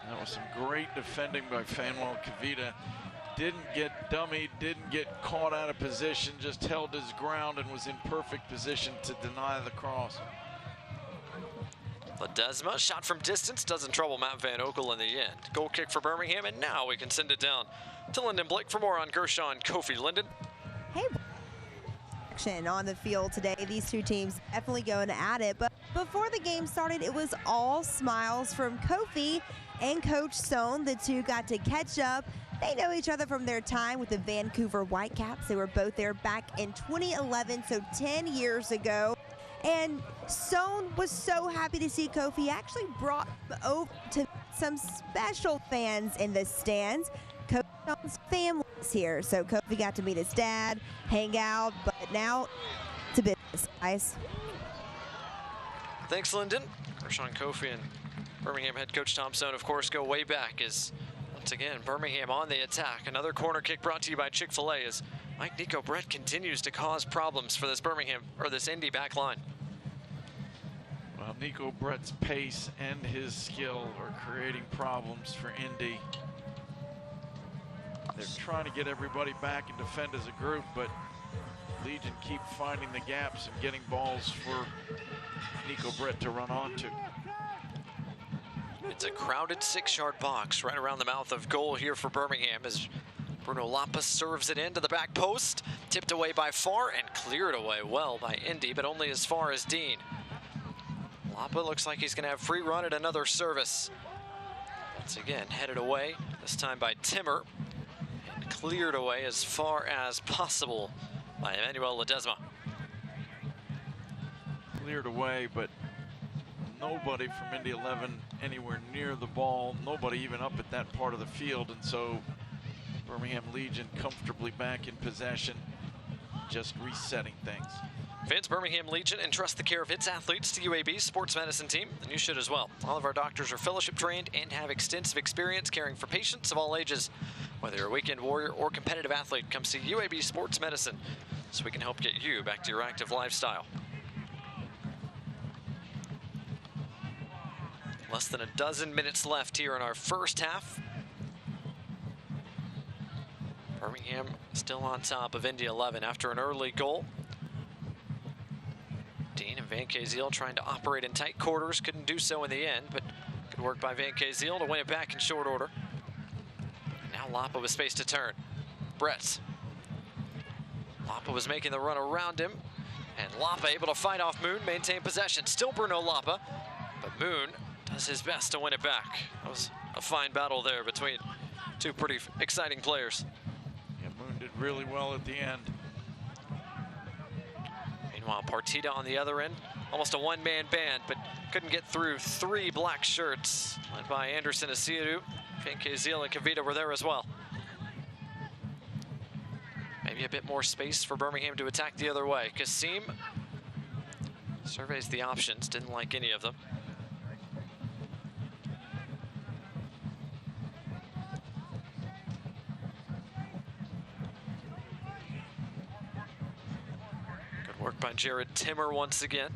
That was some great defending by Fanwell Kavita. Didn't get dummied, didn't get caught out of position, just held his ground and was in perfect position to deny the cross. Ledesma, shot from distance, doesn't trouble Matt Van Okel in the end. Goal kick for Birmingham, and now we can send it down to Lyndon Blake for more on Gershon Kofi. Lyndon. Hey. action on the field today. These two teams definitely going at it. But before the game started, it was all smiles from Kofi and Coach Stone. The two got to catch up. They know each other from their time with the Vancouver Whitecaps. They were both there back in 2011, so 10 years ago. And Stone was so happy to see Kofi. He actually brought over to some special fans in the stands. Coach Stone's family is here, so Kofi got to meet his dad, hang out, but now to business, guys. Thanks, Lyndon. Rashawn Kofi and Birmingham head coach Tom Stone, of course, go way back as, once again, Birmingham on the attack. Another corner kick brought to you by Chick-fil-A as Mike Nico Brett continues to cause problems for this Birmingham, or this Indy back line. Well, Nico Brett's pace and his skill are creating problems for Indy. They're trying to get everybody back and defend as a group, but Legion keep finding the gaps and getting balls for Nico Brett to run onto. It's a crowded 6-yard box right around the mouth of goal here for Birmingham as Bruno Lapa serves it into the back post, tipped away by Farr and cleared away well by Indy, but only as far as Dean. Lapa looks like he's going to have free run at another service. Once again, headed away, this time by Timmer, and cleared away as far as possible by Emmanuel Ledesma. Cleared away, but nobody from Indy 11 anywhere near the ball, nobody even up at that part of the field, and so Birmingham Legion comfortably back in possession, just resetting things. Fans, Birmingham Legion entrusts the care of its athletes to UAB's sports medicine team, and you should as well. All of our doctors are fellowship trained and have extensive experience caring for patients of all ages. Whether you're a weekend warrior or competitive athlete, come see UAB Sports Medicine so we can help get you back to your active lifestyle. Less than a dozen minutes left here in our first half. Birmingham still on top of Indy 11 after an early goal. Dean and Van Kaziel trying to operate in tight quarters. Couldn't do so in the end, but good work by Van Kaziel to win it back in short order. Now Lapa with space to turn. Brett. Lapa was making the run around him, and Lapa able to fight off Moon, maintain possession. Still Bruno Lapa, but Moon does his best to win it back. That was a fine battle there between two pretty exciting players. Yeah, Moon did really well at the end. Meanwhile, Partita on the other end, almost a one-man band, but couldn't get through three black shirts, led by Anderson Asiru. Van Kaziel and Kavita were there as well. Maybe a bit more space for Birmingham to attack the other way. Kasim surveys the options, didn't like any of them. Good work by Jared Timmer once again.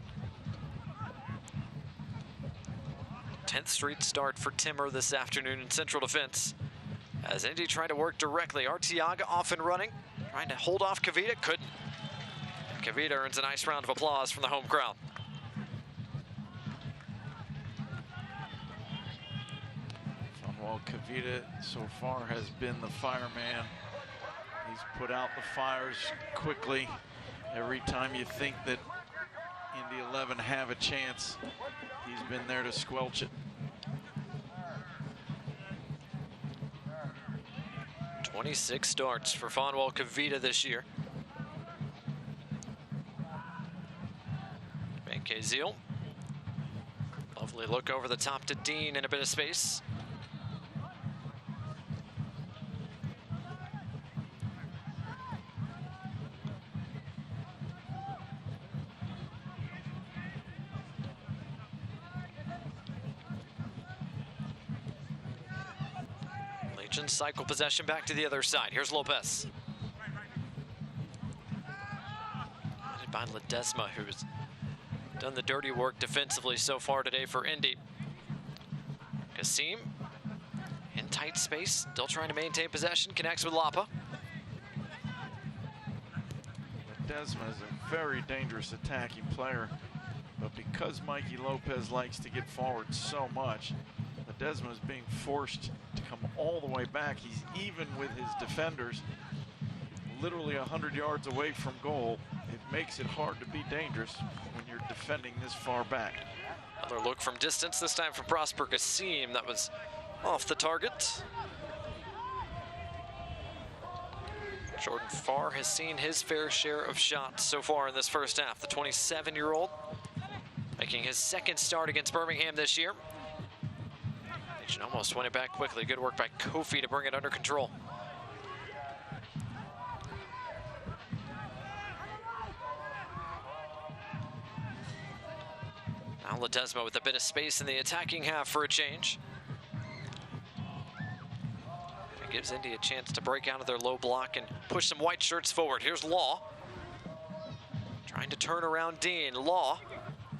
10th Street start for Timmer this afternoon in central defense. As Indy tried to work directly, Artiaga off and running, trying to hold off Kavita, couldn't. And Kavita earns a nice round of applause from the home crowd. Well, Kavita so far has been the fireman. He's put out the fires quickly. Every time you think that Indy 11 have a chance, he's been there to squelch it. 26 starts for Fonwell Kavita this year. Van Kaziel. Lovely look over the top to Dean in a bit of space. Cycle possession back to the other side. Here's Lopez. Headed by Ledesma, who's done the dirty work defensively so far today for Indy. Kasim in tight space, still trying to maintain possession, connects with Lapa. Ledesma is a very dangerous attacking player, but because Mikey Lopez likes to get forward so much, Ledesma is being forced to come all the way back. He's even with his defenders, literally 100 yards away from goal. It makes it hard to be dangerous when you're defending this far back. Another look from distance, this time from Prosper Kassim. That was off the target. Jordan Farr has seen his fair share of shots so far in this first half. The 27-year-old making his second start against Birmingham this year. Legion almost won it back quickly. Good work by Kofi to bring it under control. Now Ledesma with a bit of space in the attacking half for a change. It gives Indy a chance to break out of their low block and push some white shirts forward. Here's Law. Trying to turn around Dean. Law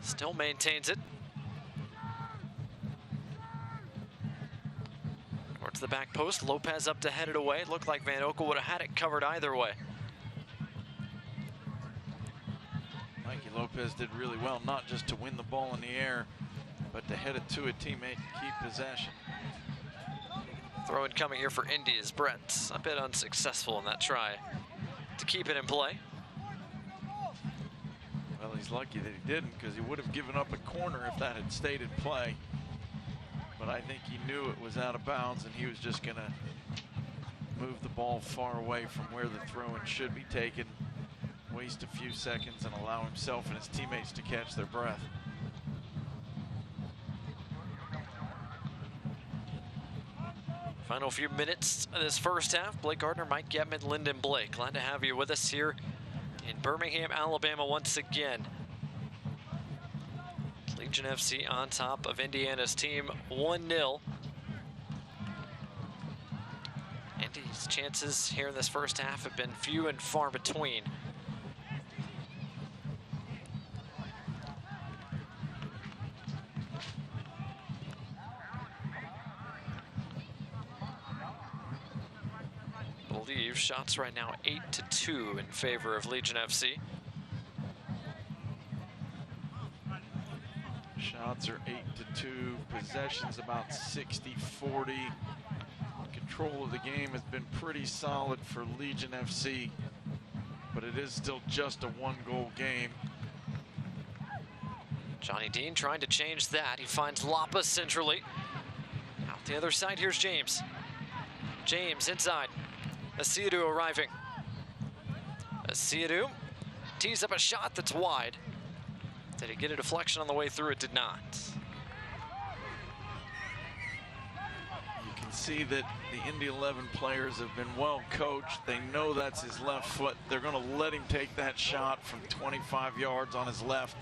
still maintains it. Towards the back post. Lopez up to head it away. It looked like Van Oekel would have had it covered either way. Mikey Lopez did really well, not just to win the ball in the air, but to head it to a teammate and keep possession. Throw in coming here for Indy is Brett. A bit unsuccessful in that try to keep it in play. Well, he's lucky that he didn't, because he would have given up a corner if that had stayed in play. But I think he knew it was out of bounds, and he was just going to move the ball far away from where the throw-in should be taken, waste a few seconds, and allow himself and his teammates to catch their breath. Final few minutes of this first half. Blake Gardner, Mike Getman, Lyndon Blake. Glad to have you with us here in Birmingham, Alabama once again. Legion FC on top of Indiana's team, 1-0. Indy's chances here in this first half have been few and far between. I believe shots right now 8-2 in favor of Legion FC. Shots are 8-2, possessions about 60-40. Control of the game has been pretty solid for Legion FC, but it is still just a one-goal game. Johnny Dean trying to change that. He finds Lapa centrally. Out the other side, here's James. James inside. Asiadu arriving. Asiadu tees up a shot that's wide. Did he get a deflection on the way through? It did not. You can see that the Indy 11 players have been well coached. They know that's his left foot. They're going to let him take that shot from 25 yards on his left,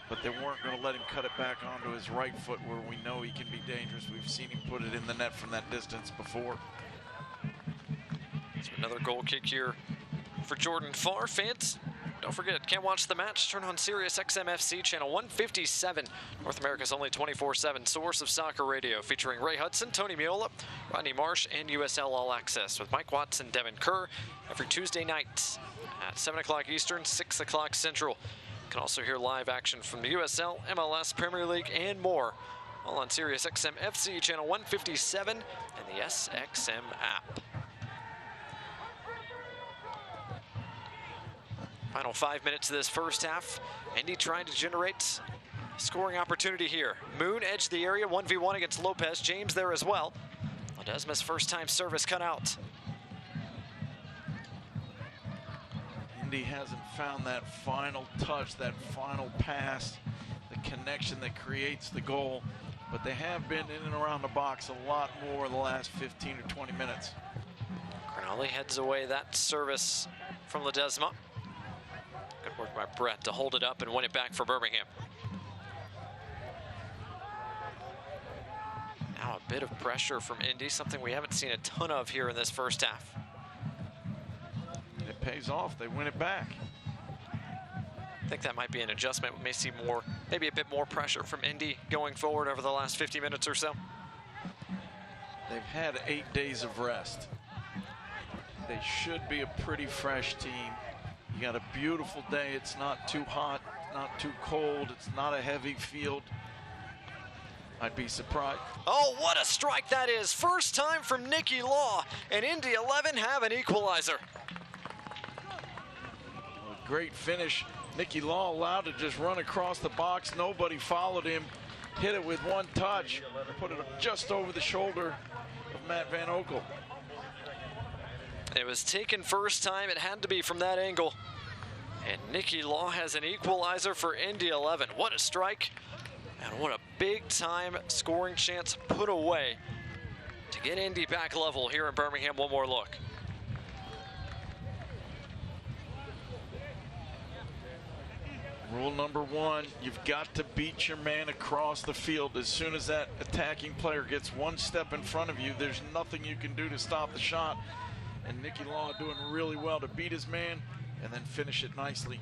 but they weren't going to let him cut it back onto his right foot where we know he can be dangerous. We've seen him put it in the net from that distance before. So another goal kick here for Jordan Farr. Fans, don't forget, can't watch the match? Turn on Sirius XM FC channel 157, North America's only 24/7 source of soccer radio, featuring Ray Hudson, Tony Miola, Rodney Marsh, and USL All Access with Mike Watson, Devin Kerr, every Tuesday night at 7 o'clock Eastern, 6 o'clock Central. You can also hear live action from the USL, MLS, Premier League, and more, all on Sirius XM FC channel 157 and the SXM app. Final 5 minutes of this first half. Indy trying to generate scoring opportunity here. Moon edged the area, 1v1 against Lopez. James there as well. Ledesma's first time service cut out. Indy hasn't found that final touch, that final pass, the connection that creates the goal, but they have been in and around the box a lot more in the last 15 or 20 minutes. Crowley heads away that service from Ledesma. Good work by Brett to hold it up and win it back for Birmingham. Now a bit of pressure from Indy, something we haven't seen a ton of here in this first half. It pays off. They win it back. I think that might be an adjustment. We may see more, maybe a bit more pressure from Indy going forward over the last 50 minutes or so. They've had 8 days of rest. They should be a pretty fresh team. You got a beautiful day. It's not too hot, not too cold. It's not a heavy field. I'd be surprised. Oh, what a strike that is. First time from Nicky Law, and Indy 11 have an equalizer. A great finish. Nicky Law allowed to just run across the box. Nobody followed him. Hit it with one touch. Put it just over the shoulder of Matt Van Oekel. It was taken first time. It had to be from that angle. And Nicky Law has an equalizer for Indy 11. What a strike. And what a big-time scoring chance put away to get Indy back level here in Birmingham. One more look. Rule number one, you've got to beat your man across the field. As soon as that attacking player gets one step in front of you, there's nothing you can do to stop the shot. And Nicky Law doing really well to beat his man and then finish it nicely.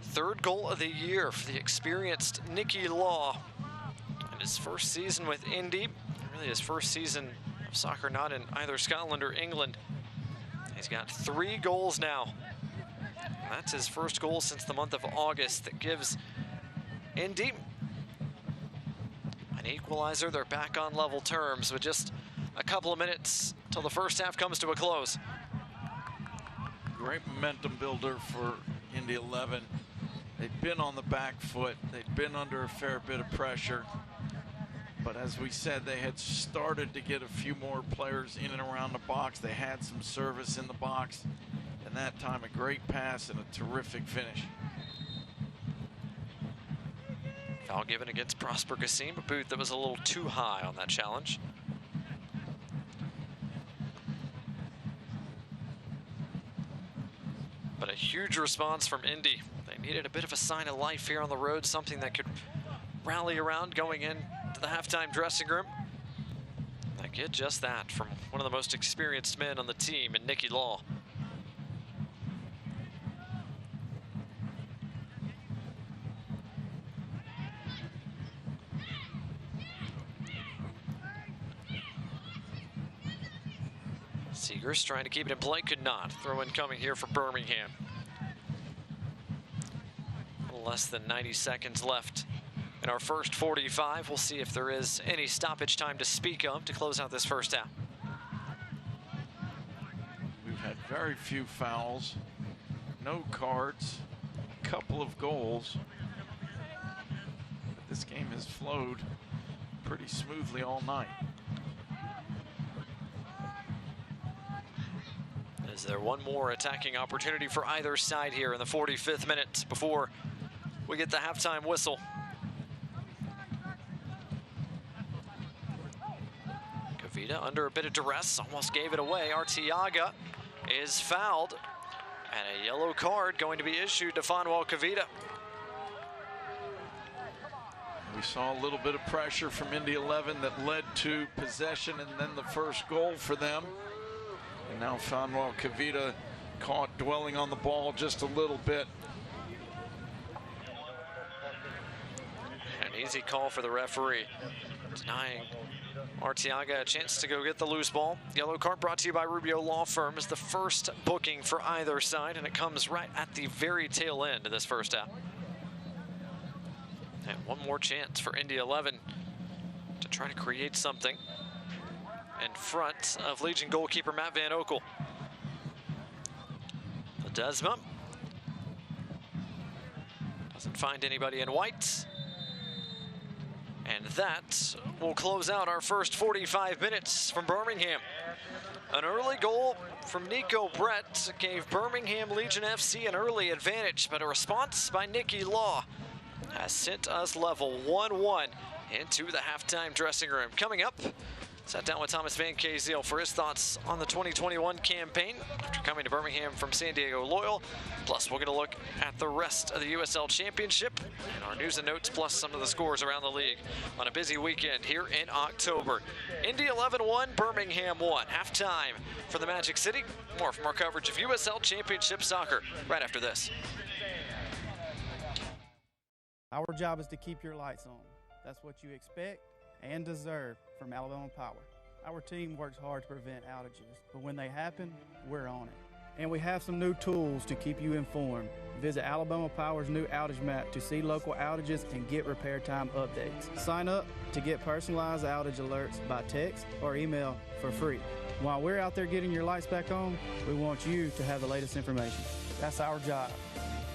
Third goal of the year for the experienced Nicky Law. In his first season with Indy, really his first season of soccer not in either Scotland or England. He's got 3 goals now. That's his first goal since the month of August. That gives Indy an equalizer. They're back on level terms with just a couple of minutes till the first half comes to a close. Great momentum builder for Indy 11. They'd been on the back foot. They'd been under a fair bit of pressure. But as we said, they had started to get a few more players in and around the box. They had some service in the box. And that time, a great pass and a terrific finish. Foul given against Prosper Gassim, a boot that was a little too high on that challenge. But a huge response from Indy. They needed a bit of a sign of life here on the road, something that could rally around going into the halftime dressing room. They get just that from one of the most experienced men on the team in Nicky Law. Seegers trying to keep it in play, could not. Throw in coming here for Birmingham. A little less than 90 seconds left in our first 45. We'll see if there is any stoppage time to speak of to close out this first half. We've had very few fouls, no cards, a couple of goals. But this game has flowed pretty smoothly all night. Is there one more attacking opportunity for either side here in the 45th minute before we get the halftime whistle? Kavita under a bit of duress, almost gave it away. Arteaga is fouled, and a yellow card going to be issued to Fanuel Kavita. We saw a little bit of pressure from Indy 11 that led to possession and then the first goal for them. And now Fanuel Kavita caught dwelling on the ball just a little bit. An easy call for the referee, denying Arteaga a chance to go get the loose ball. Yellow card brought to you by Rubio Law Firm is the first booking for either side, and it comes right at the very tail end of this first half. And one more chance for Indy 11 to try to create something in front of Legion goalkeeper Matt Van Oekel. Ledesma doesn't find anybody in white. And that will close out our first 45 minutes from Birmingham. An early goal from Nico Brett gave Birmingham Legion FC an early advantage, but a response by Nicky Law has sent us level 1-1 into the halftime dressing room. Coming up, sat down with Thomas Van Kaziel for his thoughts on the 2021 campaign after coming to Birmingham from San Diego Loyal. Plus, we're going to look at the rest of the USL Championship and our news and notes, plus some of the scores around the league on a busy weekend here in October. Indy 11-1, Birmingham 1. Halftime for the Magic City. More from our coverage of USL Championship soccer right after this. Our job is to keep your lights on. That's what you expect and deserve from Alabama Power. Our team works hard to prevent outages, but when they happen, we're on it. And we have some new tools to keep you informed. Visit Alabama Power's new outage map to see local outages and get repair time updates. Sign up to get personalized outage alerts by text or email for free. While we're out there getting your lights back on, we want you to have the latest information. That's our job.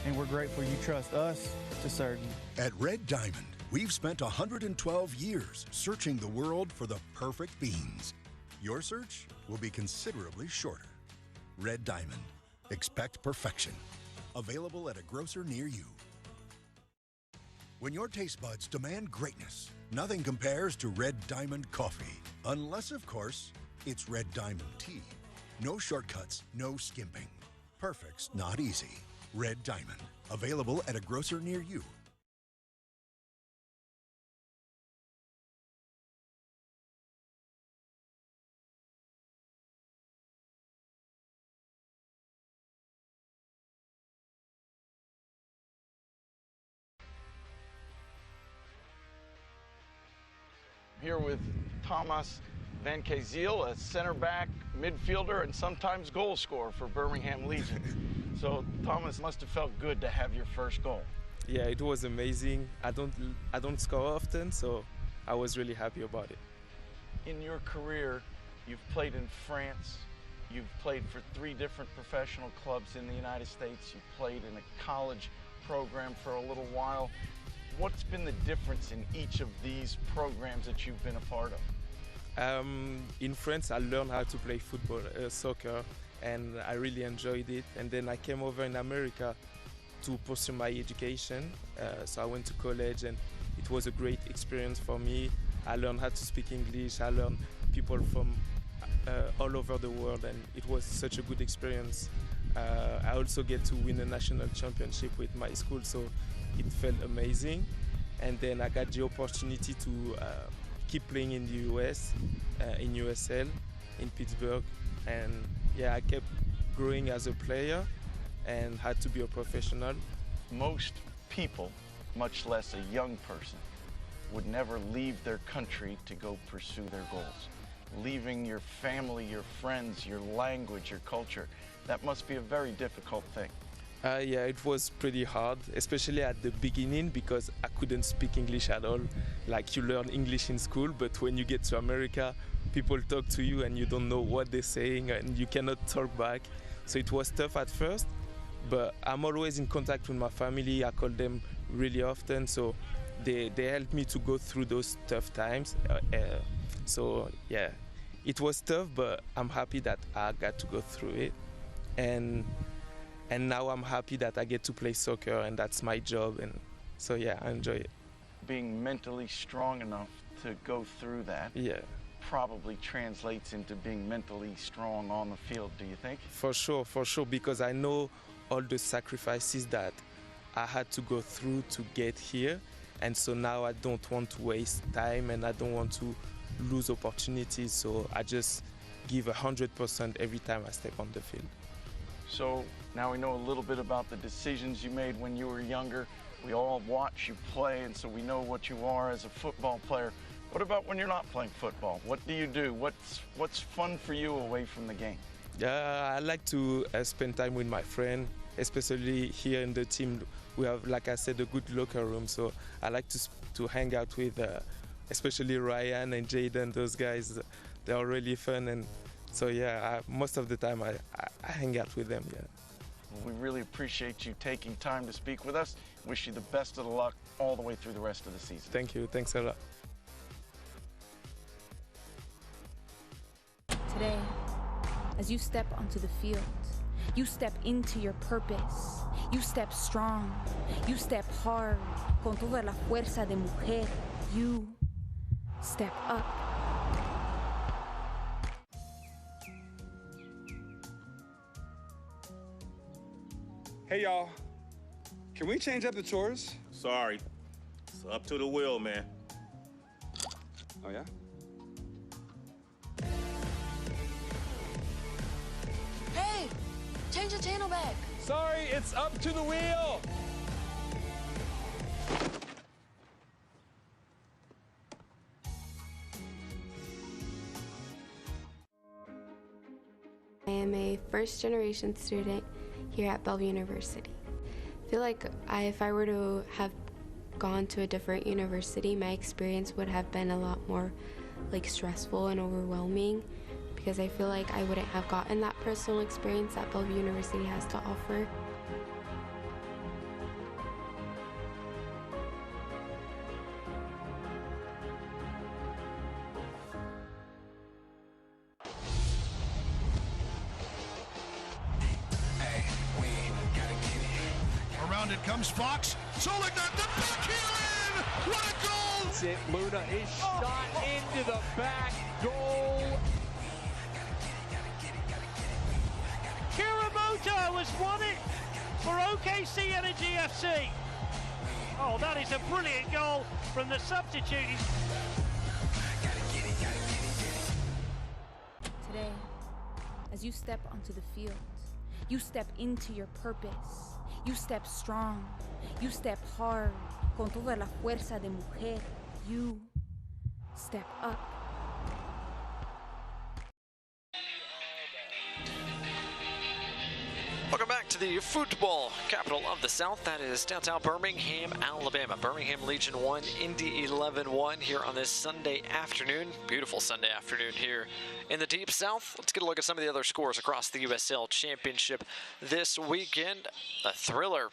and we're grateful you trust us to serve you. At Red Diamond, we've spent 112 years searching the world for the perfect beans. Your search will be considerably shorter. Red Diamond. Expect perfection. Available at a grocer near you. When your taste buds demand greatness, nothing compares to Red Diamond coffee. Unless, of course, it's Red Diamond tea. No shortcuts, no skimping. Perfect's not easy. Red Diamond. Available at a grocer near you. Here with Thomas Van Kazeel, a center back, midfielder, and sometimes goal scorer for Birmingham Legion. So Thomas, must have felt good to have your first goal. Yeah, it was amazing. I don't score often, so I was really happy about it. In your career, you've played in France, you've played for 3 different professional clubs in the United States, you've played in a college program for a little while. What's been the difference in each of these programs that you've been a part of? In France, I learned how to play football, soccer, and I really enjoyed it. And then I came over in America to pursue my education. So I went to college, and it was a great experience for me. I learned how to speak English. I learned people from all over the world, and it was such a good experience. I also get to win a national championship with my school, so it felt amazing. And then I got the opportunity to keep playing in the US, in USL, in Pittsburgh. And yeah, I kept growing as a player and had to be a professional. Most people, much less a young person, would never leave their country to go pursue their goals. Leaving your family, your friends, your language, your culture, that must be a very difficult thing. Yeah, it was pretty hard, especially at the beginning because I couldn't speak English at all. Like, you learn English in school, but when you get to America, people talk to you and you don't know what they're saying and you cannot talk back. So it was tough at first, but I'm always in contact with my family. I call them really often, so they helped me to go through those tough times. So yeah, it was tough, but I'm happy that I got to go through it. And now I'm happy that I get to play soccer, and that's my job, and so yeah, I enjoy it. Being mentally strong enough to go through that, yeah, probably translates into being mentally strong on the field, do you think? For sure, because I know all the sacrifices that I had to go through to get here, and so now I don't want to waste time and I don't want to lose opportunities, so I just give 100% every time I step on the field. So now we know a little bit about the decisions you made when you were younger. We all watch you play, and so we know what you are as a football player. What about when you're not playing football? What do you do? What's fun for you away from the game? I like to spend time with my friend, especially here in the team. We have, like I said, a good locker room, so I like to hang out with especially Ryan and Jaden. Those guys, they're really fun, and so yeah, most of the time I hang out with them, yeah. We really appreciate you taking time to speak with us. Wish you the best of the luck all the way through the rest of the season. Thank you, thanks a lot. Today, as you step onto the field, you step into your purpose. You step strong. You step hard. Con toda la fuerza de mujer. You step up. Hey, y'all. Can we change up the chores? Sorry. It's up to the wheel, man. Oh, yeah? Hey! Change the channel back. Sorry, it's up to the wheel! I am a first-generation student here at Bellevue University. I feel like if I were to have gone to a different university, my experience would have been a lot more stressful and overwhelming, because I feel like I wouldn't have gotten that personal experience that Bellevue University has to offer. comes Fox. Solik, the backheel in! What a goal! Luna is shot into the back goal. Kuramoto has won it for OKC Energy FC. Oh, that is a brilliant goal from the substitute. Today, as you step onto the field, you step into your purpose. You step strong. You step hard. Con toda la fuerza de mujer. You step up. Welcome back to the football capital of the South. That is downtown Birmingham, Alabama. Birmingham Legion 1, Indy 11-1 here on this Sunday afternoon. Beautiful Sunday afternoon here in the Deep South. Let's get a look at some of the other scores across the USL Championship this weekend. A thriller.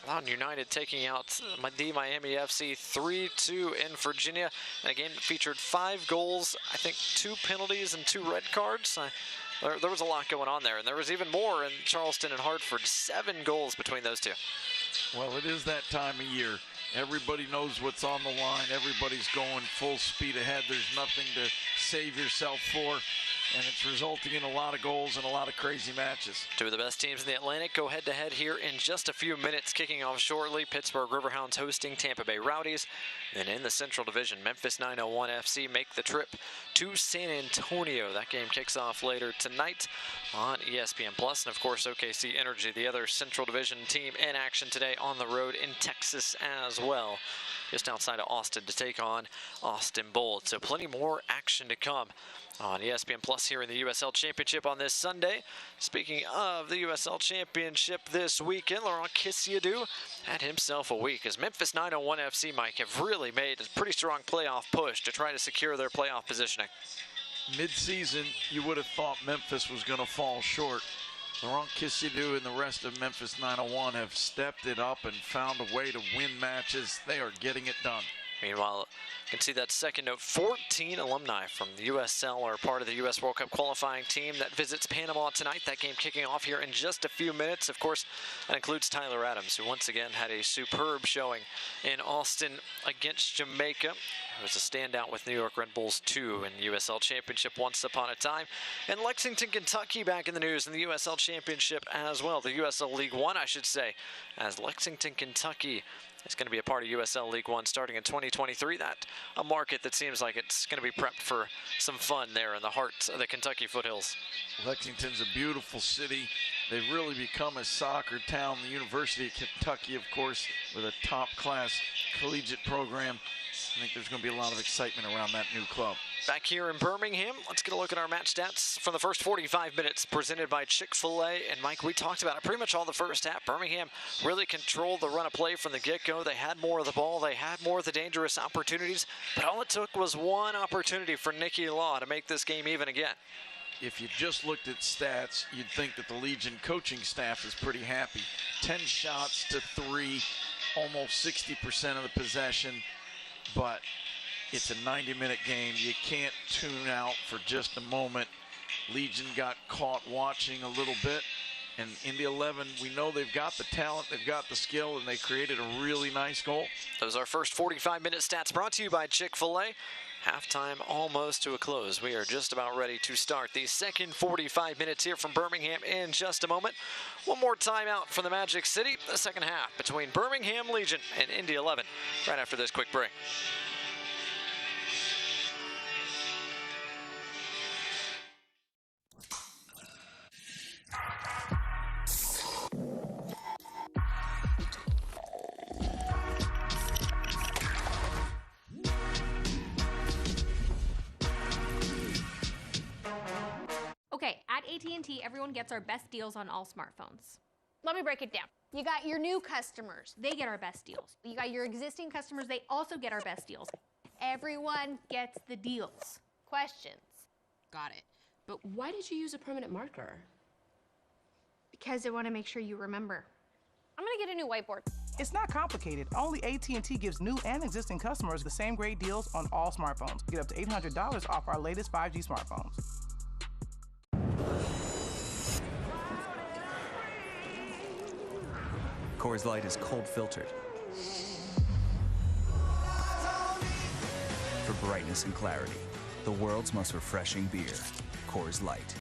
Loudoun United taking out Miami FC 3-2 in Virginia. And a game that featured 5 goals, I think 2 penalties and 2 red cards. There was a lot going on there, and there was even more in Charleston and Hartford. 7 goals between those two. Well, it is that time of year. Everybody knows what's on the line. Everybody's going full speed ahead. There's nothing to save yourself for, and it's resulting in a lot of goals and a lot of crazy matches. 2 of the best teams in the Atlantic go head-to-head here in just a few minutes. Kicking off shortly, Pittsburgh Riverhounds hosting Tampa Bay Rowdies. And in the Central Division, Memphis 901 FC make the trip to San Antonio. That game kicks off later tonight on ESPN+. And, of course, OKC Energy, the other Central Division team in action today on the road in Texas as well, just outside of Austin to take on Austin Bold. So plenty more action to come on ESPN Plus here in the USL Championship on this Sunday. Speaking of the USL Championship this weekend, Laurent Kisiadou had himself a week as Memphis 901 FC, Mike, have really made a pretty strong playoff push to try to secure their playoff positioning. Mid-season, you would have thought Memphis was going to fall short. Laurent Kisiadou and the rest of Memphis 901 have stepped it up and found a way to win matches. They are getting it done. Meanwhile, you can see that second note, 14 alumni from the USL are part of the U.S. World Cup qualifying team that visits Panama tonight. That game kicking off here in just a few minutes. Of course, that includes Tyler Adams, who once again had a superb showing in Austin against Jamaica. It was a standout with New York Red Bulls 2 in the USL Championship once upon a time. And Lexington, Kentucky back in the news in the USL Championship as well. The USL League One, I should say, as Lexington, Kentucky is going to be a part of USL League One starting in 2023. That a market that seems like it's going to be prepped for some fun there in the heart of the Kentucky foothills. Lexington's a beautiful city. They've really become a soccer town. The University of Kentucky, of course, with a top-class collegiate program. I think there's going to be a lot of excitement around that new club. Back here in Birmingham, let's get a look at our match stats from the first 45 minutes presented by Chick-fil-A. And Mike, we talked about it pretty much all the first half. Birmingham really controlled the run of play from the get-go. They had more of the ball. They had more of the dangerous opportunities. But all it took was one opportunity for Nicky Law to make this game even again. If you just looked at stats, you'd think that the Legion coaching staff is pretty happy. 10 shots to 3, almost 60% of the possession. But it's a 90-minute game. You can't tune out for just a moment. Legion got caught watching a little bit. And Indy 11, we know they've got the talent, they've got the skill, and they created a really nice goal. Those are our first 45-minute stats brought to you by Chick-fil-A. Halftime almost to a close. We are just about ready to start the second 45 minutes here from Birmingham in just a moment. One more timeout from the Magic City. The second half between Birmingham Legion and Indy 11 right after this quick break. Okay, at AT&T, everyone gets our best deals on all smartphones. Let me break it down. You got your new customers. They get our best deals. You got your existing customers. They also get our best deals. Everyone gets the deals. Questions? Got it. But why did you use a permanent marker? Because I want to make sure you remember. I'm gonna get a new whiteboard. It's not complicated. Only AT&T gives new and existing customers the same great deals on all smartphones. Get up to $800 off our latest 5G smartphones. Coors Light is cold filtered for brightness and clarity. The world's most refreshing beer, Coors Light.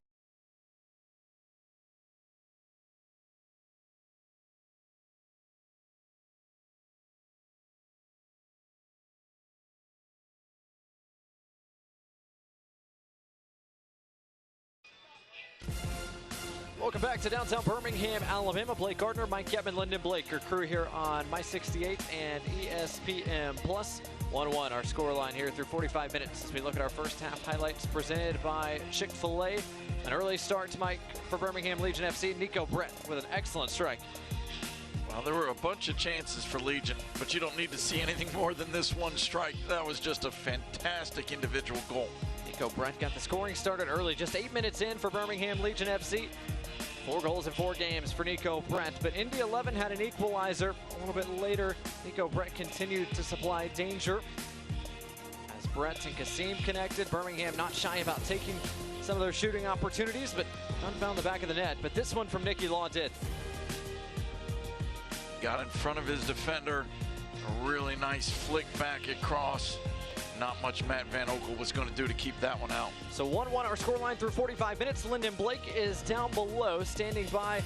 Welcome back to downtown Birmingham, Alabama. Blake Gardner, Mike Gebman, Lyndon Blake, your crew here on My 68 and ESPN Plus. 1-1 our scoreline here through 45 minutes as we look at our first half highlights presented by Chick-fil-A. An early start, Mike, for Birmingham Legion FC. Nico Brett with an excellent strike. Well, there were a bunch of chances for Legion, but you don't need to see anything more than this one strike. That was just a fantastic individual goal. Nico Brett got the scoring started early, just 8 minutes in for Birmingham Legion FC. 4 goals in 4 games for Nico Brett, but Indy 11 had an equalizer. A little bit later, Nico Brett continued to supply danger. As Brett and Kasim connected, Birmingham not shy about taking some of their shooting opportunities, but none found the back of the net. But this one from Nicky Law did. Got in front of his defender, a really nice flick back across. Not much Matt Van Oekel was going to do to keep that one out. So 1-1 our scoreline through 45 minutes. Lyndon Blake is down below, standing by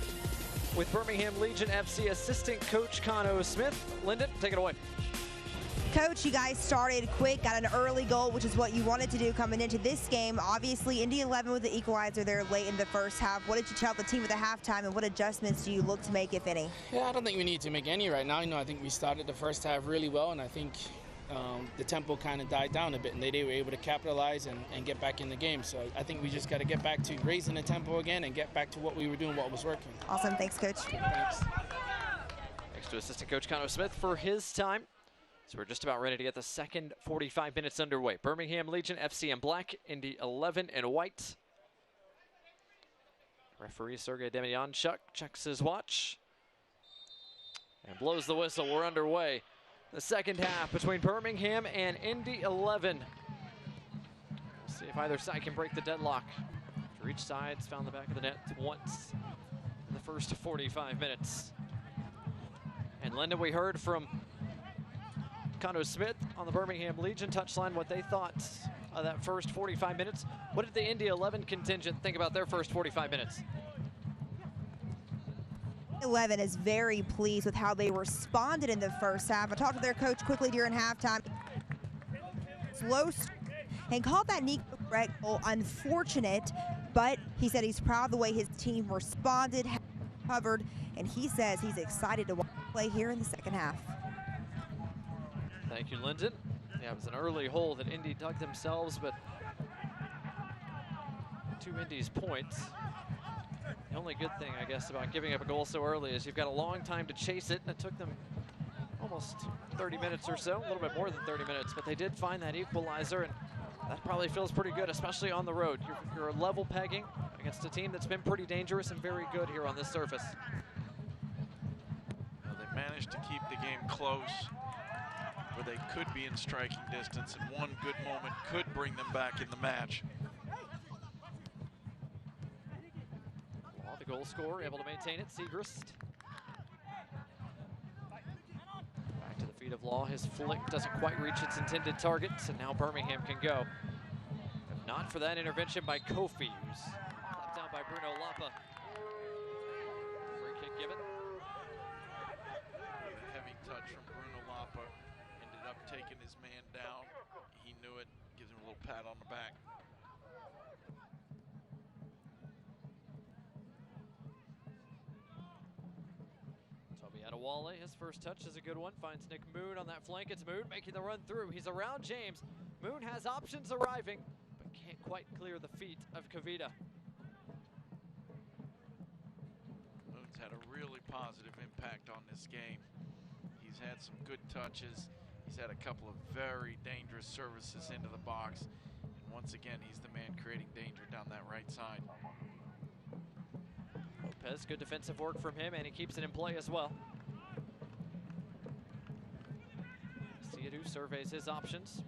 with Birmingham Legion FC assistant coach Kano Smith. Lyndon, take it away. Coach, you guys started quick, got an early goal, which is what you wanted to do coming into this game. Obviously, Indy 11 with the equalizer there late in the first half. What did you tell the team at the halftime, and what adjustments do you look to make, if any? Yeah, I don't think we need to make any right now. I think we started the first half really well, and I think the tempo kind of died down a bit, and they were able to capitalize and get back in the game. So I think we just got to get back to raising the tempo again and get back to what we were doing, what was working. Awesome. Thanks, Coach. Thanks. Thanks to assistant coach Kano Smith for his time. So we're just about ready to get the second 45 minutes underway. Birmingham Legion FC in black, Indy 11 in white. Referee Sergei Demyanchuk checks his watch and blows the whistle. We're underway. The second half between Birmingham and Indy 11. We'll see if either side can break the deadlock. After each side's found the back of the net once in the first 45 minutes. And Linda, we heard from Kano Smith on the Birmingham Legion touchline what they thought of that first 45 minutes. What did the Indy 11 contingent think about their first 45 minutes? 11 is very pleased with how they responded in the first half. I talked to their coach quickly during halftime. Slow and called that Nico Brett goal unfortunate, but he said he's proud of the way his team responded, covered, and he says he's excited to play here in the second half. Thank you, Lyndon. Yeah, it was an early hole that Indy dug themselves, but to Indy's points. The only good thing, I guess, about giving up a goal so early is you've got a long time to chase it, and it took them almost 30 minutes or so, a little bit more than 30 minutes, but they did find that equalizer, and that probably feels pretty good, especially on the road. You're level pegging against a team that's been pretty dangerous and very good here on this surface. Well, they managed to keep the game close, where they could be in striking distance, and one good moment could bring them back in the match. The goal scorer able to maintain it, Segrist. Back to the feet of Law. His flick doesn't quite reach its intended target, so now Birmingham can go. If not for that intervention by Kofi, who's slapped down by Bruno Lapa. Free kick given. Heavy touch from Bruno Lapa. Ended up taking his man down. He knew it. Gives him a little pat on the back. Wale, his first touch is a good one. Finds Nick Moon on that flank. It's Moon making the run through. He's around James. Moon has options arriving, but can't quite clear the feet of Kavita. Moon's had a really positive impact on this game. He's had some good touches. He's had a couple of very dangerous services into the box. And once again, he's the man creating danger down that right side. Lopez, good defensive work from him, and he keeps it in play as well. Siadu surveys his options.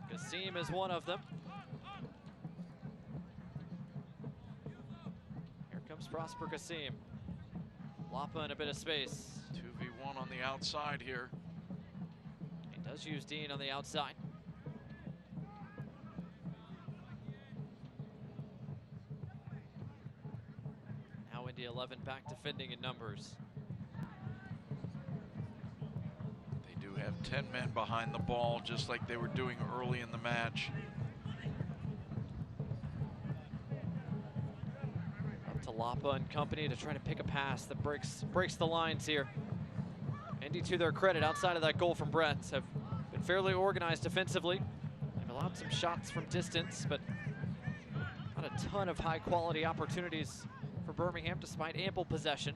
Kasim is one of them. Here comes Prosper Kasim. Lapa in a bit of space. 2v1 on the outside here. He does use Dean on the outside. Now Indy 11 back defending in numbers. They do have 10 men behind the ball, just like they were doing early in the match. Up to Lapa and company to try to pick a pass that breaks the lines here. Indy, to their credit, outside of that goal from Brett, have been fairly organized defensively. They've allowed some shots from distance, but not a ton of high-quality opportunities for Birmingham, despite ample possession.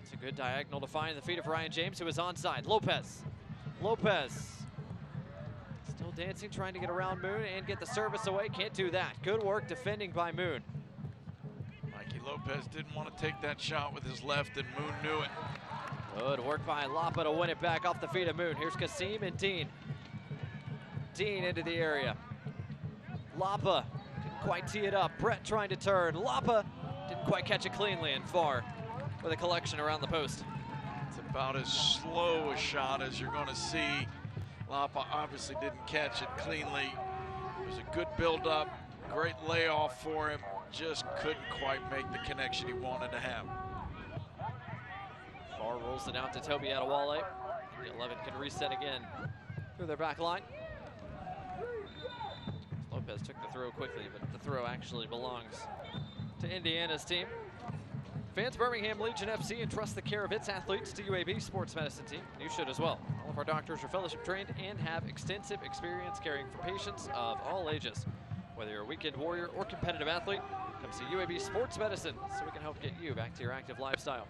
It's a good diagonal to find the feet of Ryan James, who is onside. Lopez still dancing, trying to get around Moon and get the service away. Can't do that. Good work defending by Moon. Mikey Lopez didn't want to take that shot with his left, and Moon knew it. Good work by Lapa to win it back off the feet of Moon. Here's Kasim and Dean. Dean into the area. Lapa didn't quite tee it up. Brett trying to turn. Lapa didn't quite catch it cleanly, and Farr with a collection around the post. It's about as slow a shot as you're going to see. Lapa obviously didn't catch it cleanly. It was a good build-up, great layoff for him. Just couldn't quite make the connection he wanted to have. Farr rolls it out to Toby Adewale. The 11 can reset again through their back line. Lopez took the throw quickly, but the throw actually belongs to Indiana's team. Fans, Birmingham Legion FC entrust the care of its athletes to UAB Sports Medicine Team. You should as well. All of our doctors are fellowship trained and have extensive experience caring for patients of all ages. Whether you're a weekend warrior or competitive athlete, come see UAB Sports Medicine so we can help get you back to your active lifestyle.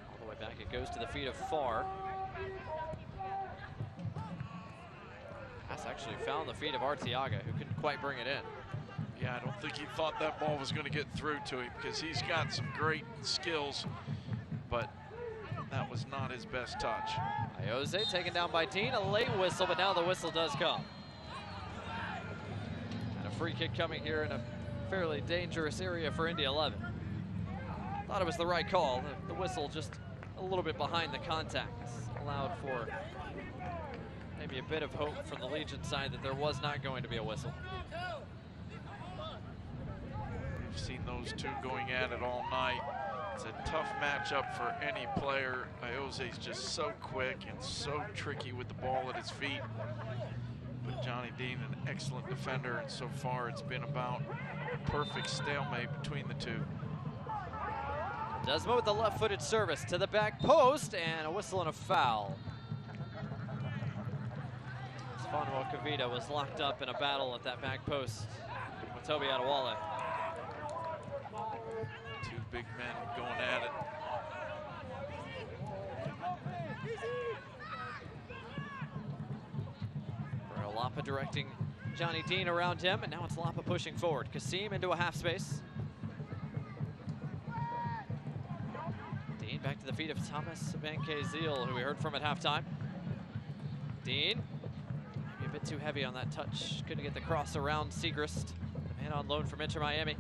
All the way back, it goes to the feet of Farr. Pass actually found the feet of Arteaga, who couldn't quite bring it in. Yeah, I don't think he thought that ball was going to get through to him, because he's got some great skills, but that was not his best touch. Iose taken down by Dean, a late whistle, but now the whistle does come. And a free kick coming here in a fairly dangerous area for Indy 11. Thought it was the right call. The whistle just a little bit behind the contact. Allowed for maybe a bit of hope from the Legion side that there was not going to be a whistle. We've seen those two going at it all night. It's a tough matchup for any player. Iose's just so quick and so tricky with the ball at his feet. But Johnny Dean, an excellent defender, and so far it's been about a perfect stalemate between the two. Desmo with the left-footed service to the back post, and a whistle and a foul. Fanuel Kavita was locked up in a battle at that back post with Toby Adewale. Two big men going at it. Bruno Lapa directing Johnny Dean around him, and now it's Lapa pushing forward. Kasim into a half space. Dean back to the feet of Thomas Banke-Zeal, who we heard from at halftime. Dean, maybe a bit too heavy on that touch. Couldn't get the cross around Segrist, the man on loan from Inter Miami.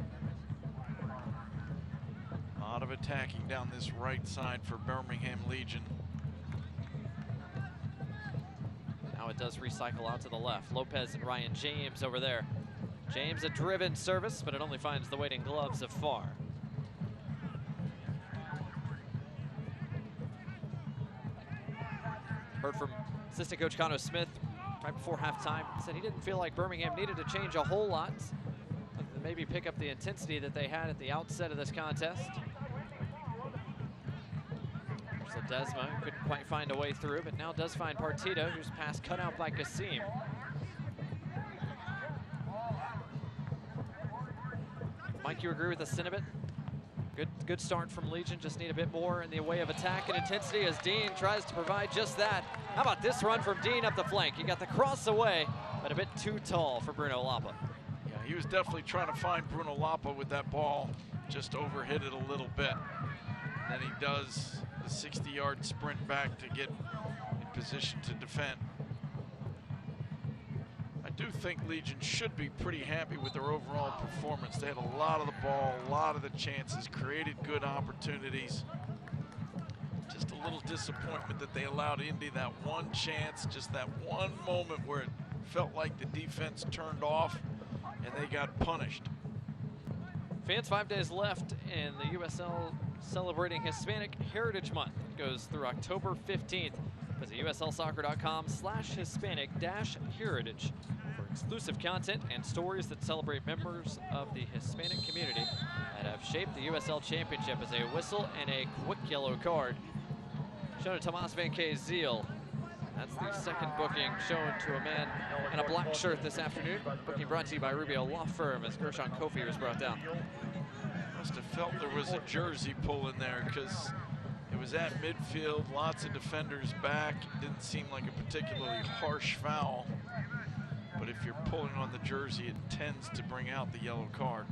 A lot of attacking down this right side for Birmingham Legion. Now it does recycle out to the left. Lopez and Ryan James over there. James a driven service, but it only finds the waiting gloves of Farr. Heard from assistant coach Connor Smith right before halftime. Said he didn't feel like Birmingham needed to change a whole lot. Maybe pick up the intensity that they had at the outset of this contest. So Desma couldn't quite find a way through, but now does find Partita, whose pass cut out by Kasim. Mike, you agree with the Cinnabit? Good start from Legion, just need a bit more in the way of attack and intensity as Dean tries to provide just that. How about this run from Dean up the flank? He got the cross away, but a bit too tall for Bruno Lapa. Yeah, he was definitely trying to find Bruno Lapa with that ball, just overhit it a little bit. And then he does the 60-yard sprint back to get in position to defend. I do think Legion should be pretty happy with their overall performance. They had a lot of the ball, a lot of the chances, created good opportunities. Just a little disappointment that they allowed Indy that one chance, just that one moment where it felt like the defense turned off and they got punished. Fans, 5 days left in the USL celebrating Hispanic Heritage Month. It goes through October 15th. Visit USLsoccer.com/Hispanic-Heritage for exclusive content and stories that celebrate members of the Hispanic community that have shaped the USL Championship as a whistle and a quick yellow card. Shown to Tomas Van Zeil. That's the second booking shown to a man in a black shirt this afternoon. Booking brought to you by Rubio Law Firm as Gershon Kofi was brought down. Must have felt there was a jersey pull in there because it was at midfield, lots of defenders back. It didn't seem like a particularly harsh foul. But if you're pulling on the jersey, it tends to bring out the yellow card.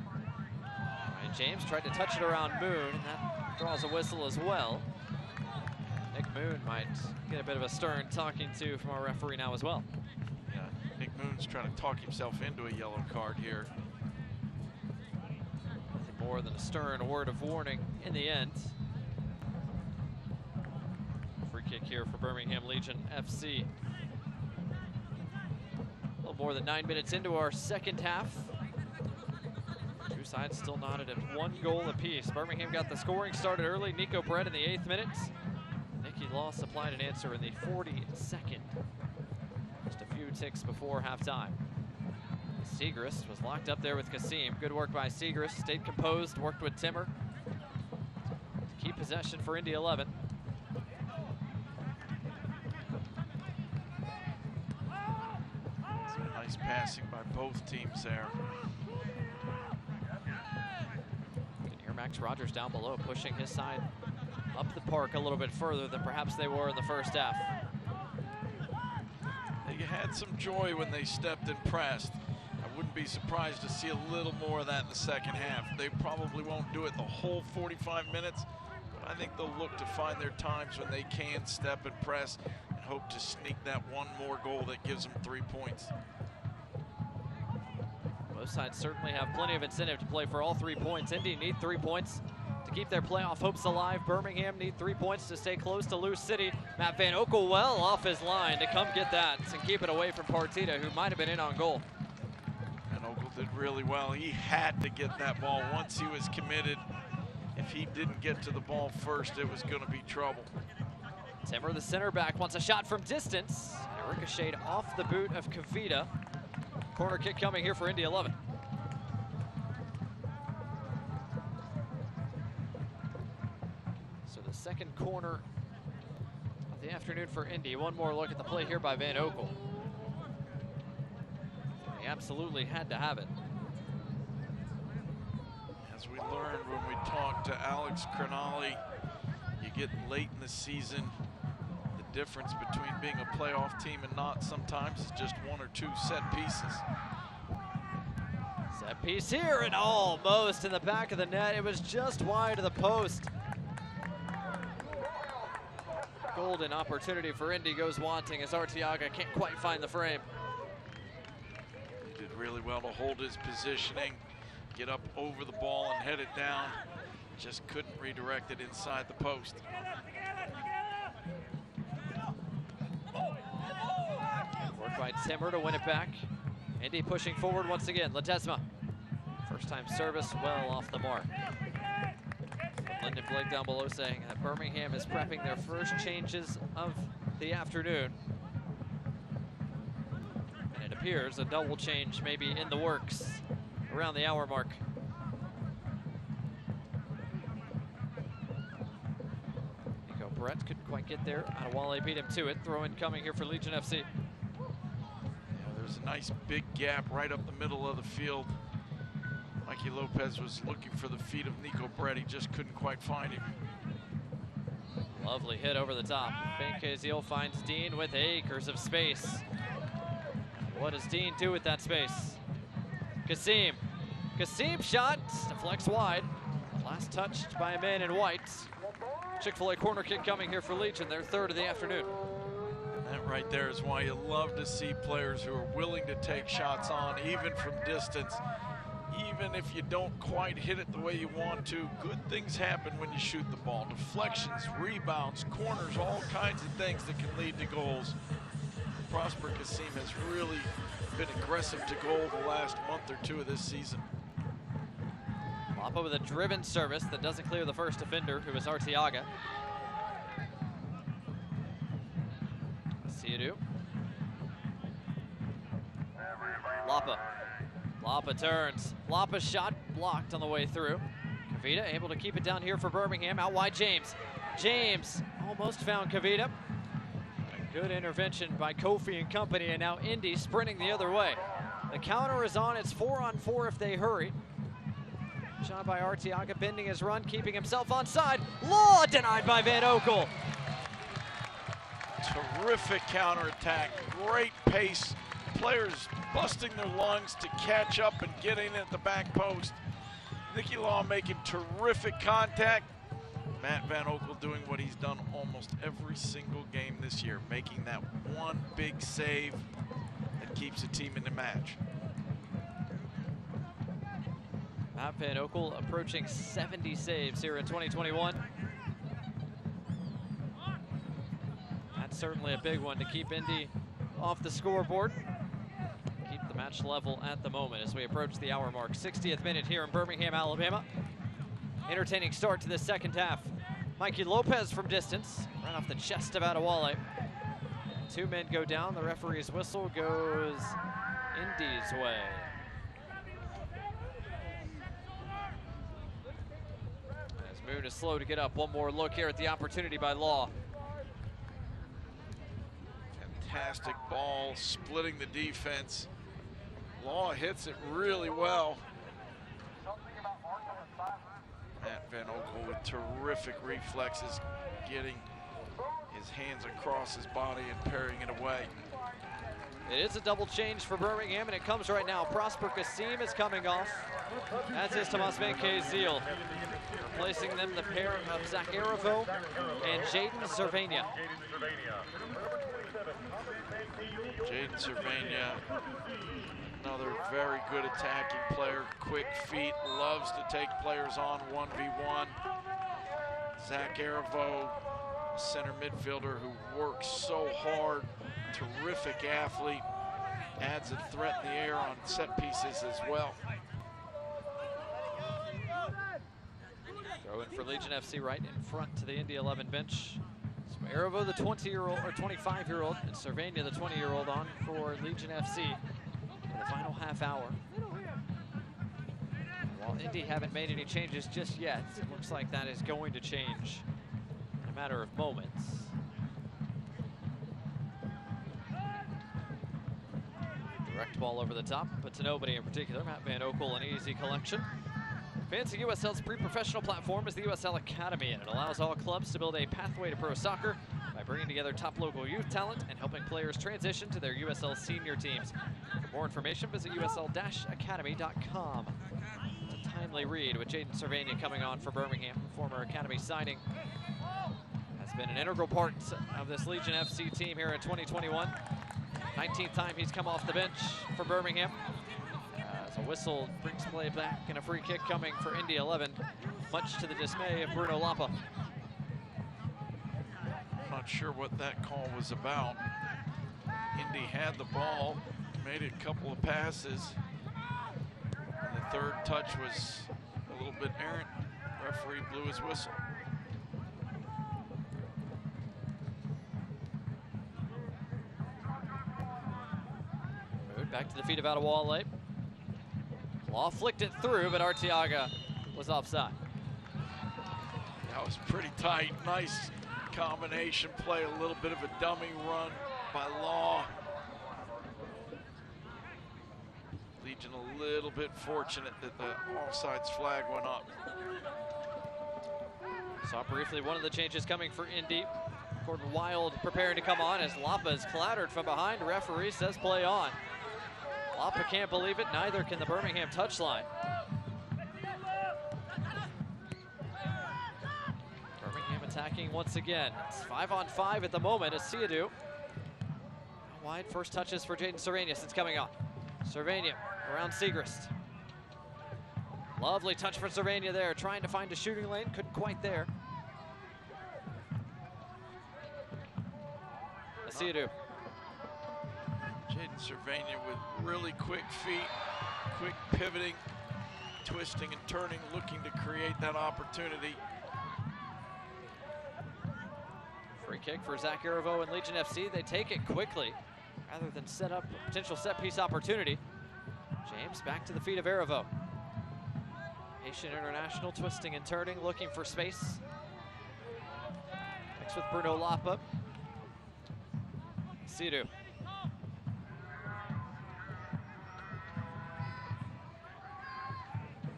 Ryan James tried to touch it around Moon, and that draws a whistle as well. Nick Moon might get a bit of a stern talking to from our referee now as well. Yeah, Nick Moon's trying to talk himself into a yellow card here. Nothing more than a stern word of warning in the end. Free kick here for Birmingham Legion FC. A little more than 9 minutes into our second half. Two sides still knotted at 1 goal apiece. Birmingham got the scoring started early. Nico Brett in the 8th minute. Nicky Law supplied an answer in the 42nd. Just a few ticks before halftime. Segrist was locked up there with Kasim. Good work by Segrist. Stayed composed, worked with Timmer to keep possession for Indy 11. Some nice passing by both teams there. You can hear Max Rogers down below pushing his side up the park a little bit further than perhaps they were in the first half. They had some joy when they stepped and pressed. I wouldn't be surprised to see a little more of that in the second half. They probably won't do it the whole 45 minutes, but I think they'll look to find their times when they can step and press and hope to sneak that one more goal that gives them 3 points. Both sides certainly have plenty of incentive to play for all 3 points. Indy need 3 points to keep their playoff hopes alive. Birmingham need 3 points to stay close to Lou City. Matt Van Oekel well off his line to come get that and keep it away from Partita, who might have been in on goal. Van Oekel did really well. He had to get that ball once he was committed. If he didn't get to the ball first, it was going to be trouble. Timmer, the center back, wants a shot from distance. And ricocheted off the boot of Kavita. Corner kick coming here for Indy 11. So the second corner of the afternoon for Indy. One more look at the play here by Van Oekel. He absolutely had to have it. As we learned when we talked to Alex Cronali, you get late in the season, the difference between being a playoff team and not sometimes is just 1 or 2 set pieces. Set piece here and almost in the back of the net. It was just wide of the post. Golden opportunity for Indy goes wanting as Arteaga can't quite find the frame. He did really well to hold his positioning, get up over the ball and head it down. Just couldn't redirect it inside the post. Work by Timmer to win it back. Indy pushing forward once again. Ledesma. First time service well off the mark. Lyndon Blake down below saying that Birmingham is prepping their first changes of the afternoon. And it appears a double change may be in the works around the hour mark. Nico Brett couldn't quite get there. Adewale beat him to it. Throw in coming here for Legion FC. Yeah, there's a nice big gap right up the middle of the field. Mikey Lopez was looking for the feet of Nico Brett. He just couldn't quite find him. Lovely hit over the top. Van Zeil finds Dean with acres of space. What does Dean do with that space? Kasim. Kasim shot, deflects wide. Last touched by a man in white. Chick-fil-A corner kick coming here for Legion, their third of the afternoon. That right there is why you love to see players who are willing to take shots on, even from distance. Even if you don't quite hit it the way you want to, good things happen when you shoot the ball. Deflections, rebounds, corners, all kinds of things that can lead to goals. Prosper Kasim has really been aggressive to goal the last month or two of this season. Lapa with a driven service that doesn't clear the first defender, who is Arteaga. Siadu. Lapa. Lapa turns. Lapa's shot blocked on the way through. Kavita able to keep it down here for Birmingham. Out wide, James. James almost found Kavita. A good intervention by Kofi and company, and now Indy sprinting the other way. The counter is on. It's 4-on-4 if they hurry. Shot by Arteaga, bending his run, keeping himself onside. Law denied by Van Oekel. Terrific counterattack, great pace. Players busting their lungs to catch up and get in at the back post. Nicky Law making terrific contact. Matt Van Oekel doing what he's done almost every single game this year, making that one big save that keeps the team in the match. Matt Van Oekel approaching 70 saves here in 2021. That's certainly a big one to keep Indy off the scoreboard. Keep the match level at the moment as we approach the hour mark. 60th minute here in Birmingham, Alabama. Entertaining start to the second half. Mikey Lopez from distance, right off the chest of Adewale. Two men go down. The referee's whistle goes Indy's way. As Moon is slow to get up. One more look here at the opportunity by Law. Fantastic ball, splitting the defense. Law hits it really well. Matt Van Oekel with terrific reflexes, getting his hands across his body and parrying it away. It is a double change for Birmingham, and it comes right now. Prosper Kasim is coming off, as is Tomas Venke-Zeel. Replacing them, the pair of Zach Aravo and Jaden Cervania. Jaden Cervania, another very good attacking player, quick feet, loves to take players on 1v1. Zach Aravo, center midfielder who works so hard, terrific athlete, adds a threat in the air on set pieces as well. Throw in for Legion FC right in front to the Indy 11 bench. So Aravo, the 20-year-old or 25-year-old, and Cervania, the 20-year-old, on for Legion FC in the final half hour. While Indy haven't made any changes just yet, it looks like that is going to change in a matter of moments. Direct ball over the top, but to nobody in particular. Matt Van Oekel, an easy collection. Fancy USL's pre-professional platform is the USL Academy, and it allows all clubs to build a pathway to pro soccer by bringing together top local youth talent and helping players transition to their USL senior teams. For more information, visit usl-academy.com. It's a timely read with Jaden Cervania coming on for Birmingham, former Academy signing. Has been an integral part of this Legion FC team here in 2021. 19th time he's come off the bench for Birmingham. A whistle brings play back, and a free kick coming for Indy 11, much to the dismay of Bruno Lapa. I'm not sure what that call was about. Indy had the ball, made a couple of passes, and the third touch was a little bit errant. Referee blew his whistle. Moved back to the feet of Adewale. Law flicked it through, but Arteaga was offside. That was pretty tight. Nice combination play, a little bit of a dummy run by Law. Legion a little bit fortunate that the offsides flag went up. Saw briefly one of the changes coming for Indy. Gordon Wild preparing to come on as Lapa is clattered from behind. Referee says play on. Lapa can't believe it, neither can the Birmingham touchline. Birmingham attacking once again. It's 5-on-5 at the moment as Siadu Wide first touches for Jaden Servanius. It's coming on. Servania around Segrist. Lovely touch for Servania there, trying to find a shooting lane, couldn't quite there. Asiadu. Jaden Servania with really quick feet, quick pivoting, twisting and turning, looking to create that opportunity. Free kick for Zach Arivo and Legion FC. They take it quickly rather than set up a potential set piece opportunity. James back to the feet of Arivo. Haitian international twisting and turning, looking for space. Next with Bruno Lapa. Sidu.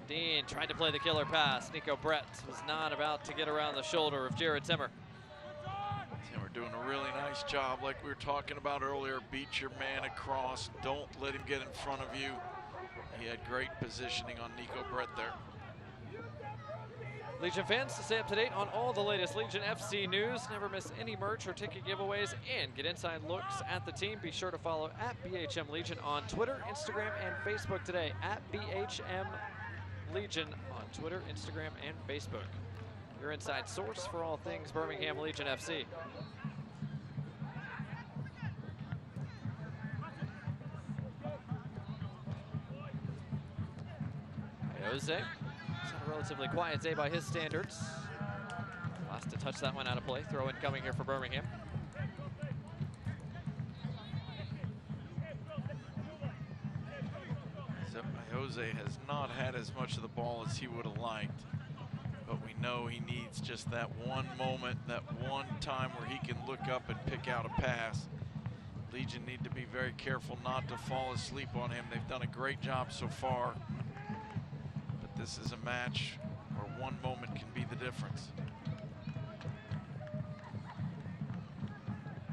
Dean tried to play the killer pass. Nico Brett was not about to get around the shoulder of Jared Timmer. Timmer doing a really nice job, like we were talking about earlier. Beat your man across. Don't let him get in front of you. He had great positioning on Nico Brett there. Legion fans, to stay up to date on all the latest Legion FC news, never miss any merch or ticket giveaways, and get inside looks at the team, be sure to follow at BHM Legion on Twitter, Instagram, and Facebook today. At BHM Legion on Twitter, Instagram, and Facebook. Your inside source for all things Birmingham Legion FC. Jose. It's had a relatively quiet day by his standards. Last to touch that one out of play. Throw in coming here for Birmingham. So Jose has not had as much of the ball as he would have liked, but we know he needs just that one moment, that one time where he can look up and pick out a pass. Legion need to be very careful not to fall asleep on him. They've done a great job so far. This is a match where one moment can be the difference.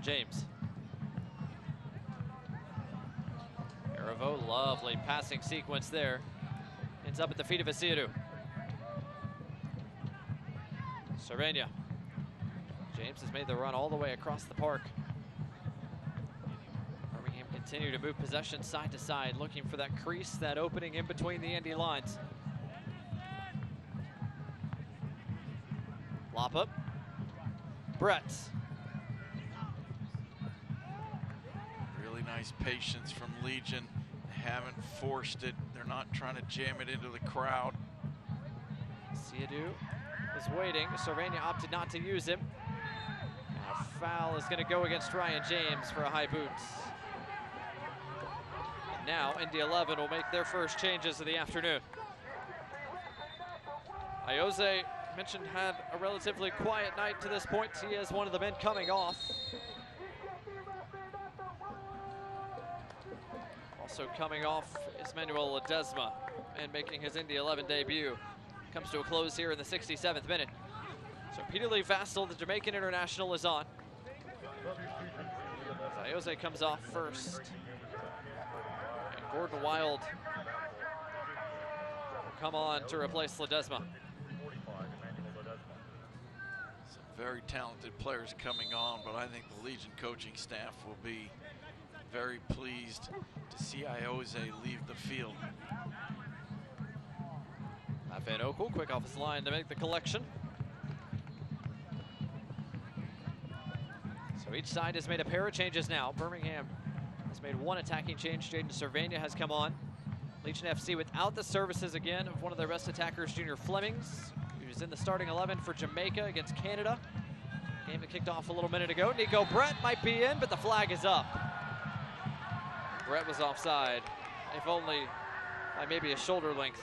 James. Arivo, lovely passing sequence there. Ends up at the feet of Asiadu. Servania. James has made the run all the way across the park. Birmingham continue to move possession side to side, looking for that crease, that opening in between the Indy lines. Lapa. Brett. Really nice patience from Legion. They haven't forced it. They're not trying to jam it into the crowd. Siadu was waiting. Servania opted not to use him. And a foul is going to go against Ryan James for a high boot. And now Indy 11 will make their first changes of the afternoon. Iose mentioned had a relatively quiet night to this point. He is one of the men coming off. Also coming off is Manuel Ledesma and making his Indy 11 debut. Comes to a close here in the 67th minute. So Peter Lee Vassell, the Jamaican international, is on. Iose comes off first. And Gordon Wild will come on to replace Ledesma. Very talented players coming on, but I think the Legion coaching staff will be very pleased to see Iose leave the field. Van Okel, quick off his line to make the collection. So each side has made a pair of changes now. Birmingham has made one attacking change. Jaden Servania has come on. Legion FC without the services again of one of their best attackers, Junior Flemings. He was in the starting 11 for Jamaica against Canada. Game that kicked off a little minute ago. Nico Brett might be in, but the flag is up. Brett was offside, if only by maybe a shoulder length.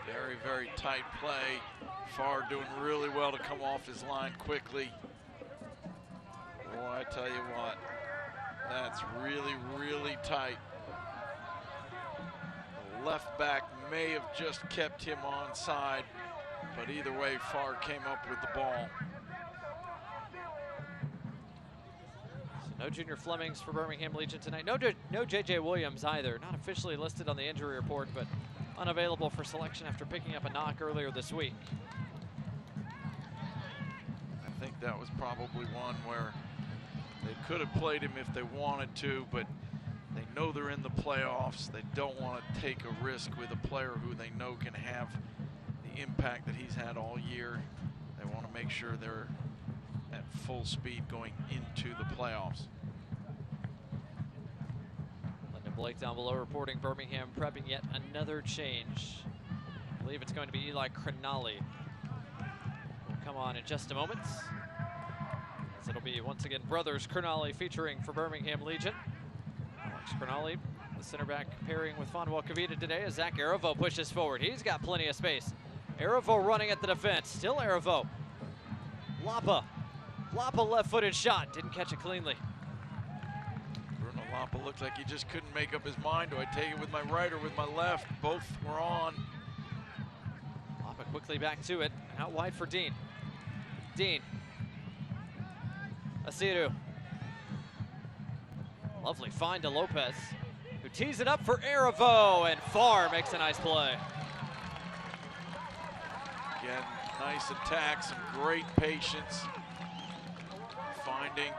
Very, very tight play. Farr doing really well to come off his line quickly. Boy, I tell you what, that's really, really tight. The left back may have just kept him onside, but either way, Farr came up with the ball. So no Junior Flemings for Birmingham Legion tonight. No JJ Williams either. Not officially listed on the injury report, but unavailable for selection after picking up a knock earlier this week. I think that was probably one where They could have played him if they wanted to, but they know they're in the playoffs. They don't want to take a risk with a player who they know can have the impact that he's had all year. They want to make sure they're at full speed going into the playoffs. Lyndon Blake down below reporting Birmingham prepping yet another change. I believe it's going to be Eli Cronali. Will come on in just a moment. As it'll be once again brothers Cronali featuring for Birmingham Legion. Alex Cronali, the center back, pairing with Fonwell Kavita today as Zach Arivo pushes forward. He's got plenty of space. Arivo running at the defense. Still Arivo. Lapa left-footed shot. Didn't catch it cleanly. Bruno Lapa looked like he just couldn't make up his mind. Do I take it with my right or with my left? Both were on. Lapa quickly back to it. Out wide for Dean. Dean. Asiru. Lovely find to Lopez, who tees it up for Arivo, and Farr makes a nice play. Again, nice attack, some great patience. Finding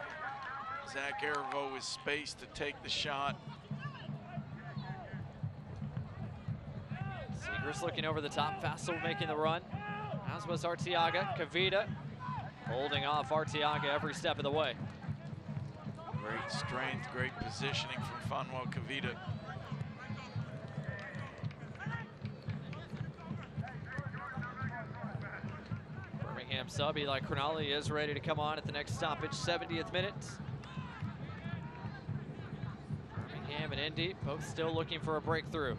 Zach Arivo with space to take the shot. Seegers looking over the top, Fassel making the run, as was Arteaga. Kavita holding off Arteaga every step of the way. Great strength, great positioning from Fonwell Kavita. Birmingham sub Eli Cronali is ready to come on at the next stoppage, 70th minute. Birmingham and Indy both still looking for a breakthrough.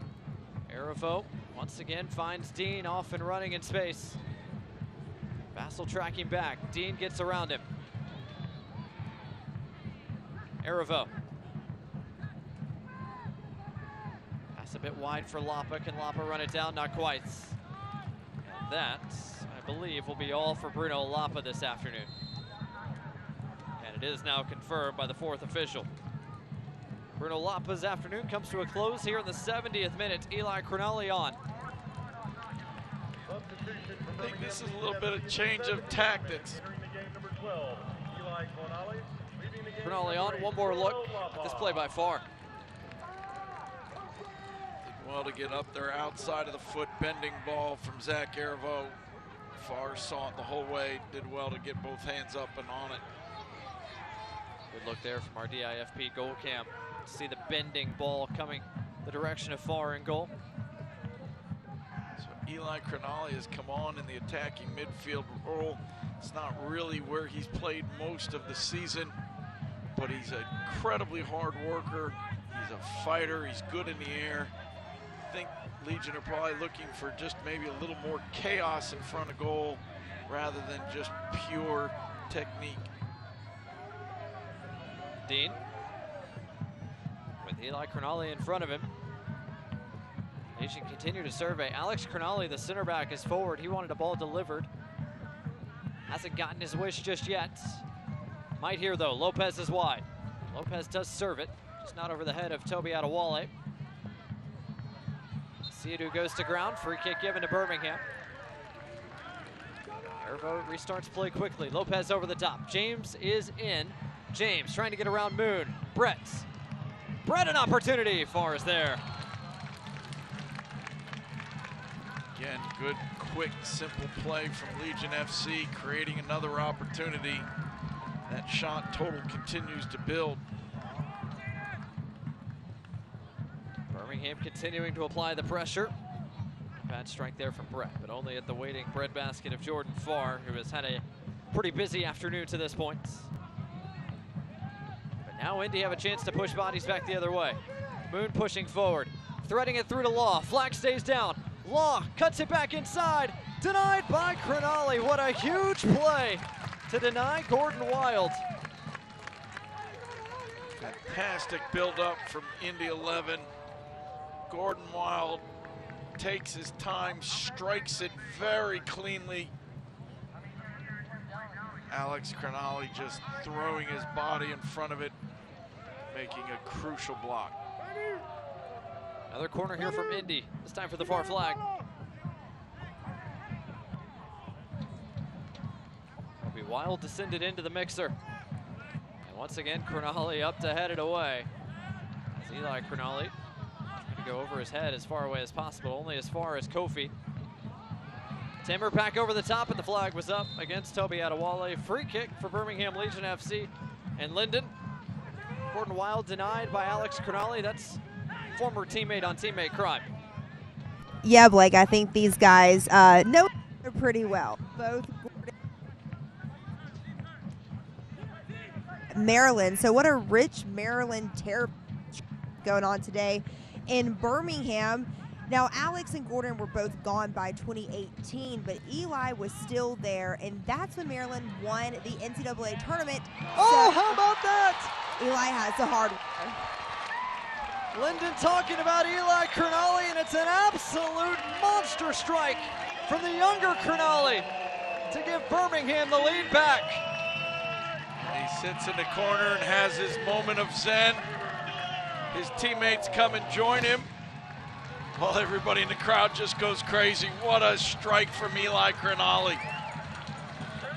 Arivo once again finds Dean off and running in space. Bassel tracking back. Dean gets around him. Arivo. Pass a bit wide for Lapa. Can Lapa run it down? Not quite. And that, I believe, will be all for Bruno Lapa this afternoon. And it is now confirmed by the fourth official. Bruno Lapa's afternoon comes to a close here in the 70th minute. Eli Cronali on. I think this is a little bit of change of tactics. Cronali on, one more look at this play by Farr. Did well to get up there outside of the foot, bending ball from Zach Arivo. Farr saw it the whole way, did well to get both hands up and on it. Good look there from our DIFP goal cam. See the bending ball coming the direction of Farr in goal. So Eli Cronali has come on in the attacking midfield role. It's not really where he's played most of the season, but he's an incredibly hard worker. He's a fighter, he's good in the air. I think Legion are probably looking for just maybe a little more chaos in front of goal rather than just pure technique. Dean with Eli Cronali in front of him. Legion continue to survey. Alex Cronali, the center back, is forward. He wanted a ball delivered. Hasn't gotten his wish just yet. Might here though. Lopez is wide. Lopez does serve it, just not over the head of Toby Adewale. Siadu goes to ground. Free kick given to Birmingham. Arivo restarts play quickly. Lopez over the top. James is in. James trying to get around Moon. Brett an opportunity. Farr is there. Again, good, quick, simple play from Legion FC, creating another opportunity. That shot total continues to build. Birmingham continuing to apply the pressure. Bad strike there from Brett, but only at the waiting breadbasket of Jordan Farr, who has had a pretty busy afternoon to this point. But now Indy have a chance to push bodies back the other way. Moon pushing forward, threading it through to Law. Flag stays down. Law cuts it back inside. Denied by Cronali. What a huge play to deny Gordon Wild. Fantastic build-up from Indy 11. Gordon Wild takes his time, strikes it very cleanly. Alex Cronali just throwing his body in front of it, making a crucial block. Another corner here from Indy, this time for the far flag. It'll be Wild to send it into the mixer. And Once again, Crognale up to head it away. As Eli Crognale trying to go over his head as far away as possible, only as far as Kofi. Timber back over the top, and the flag was up against Toby Adewale. Free kick for Birmingham Legion FC and Linden. Gordon Wild denied by Alex Crognale. That's former teammate on teammate crime. Yeah, Blake, I think these guys know each other pretty well. Both Maryland. So what a rich Maryland terror going on today in Birmingham. Now, Alex and Gordon were both gone by 2018, but Eli was still there, and that's when Maryland won the NCAA tournament. Oh, so how about that? Eli has the hardware. Linden talking about Eli Crognale, and it's an absolute monster strike from the younger Crognale to give Birmingham the lead back. He sits in the corner and has his moment of zen. His teammates come and join him, while everybody in the crowd just goes crazy. What a strike from Eli Crognale.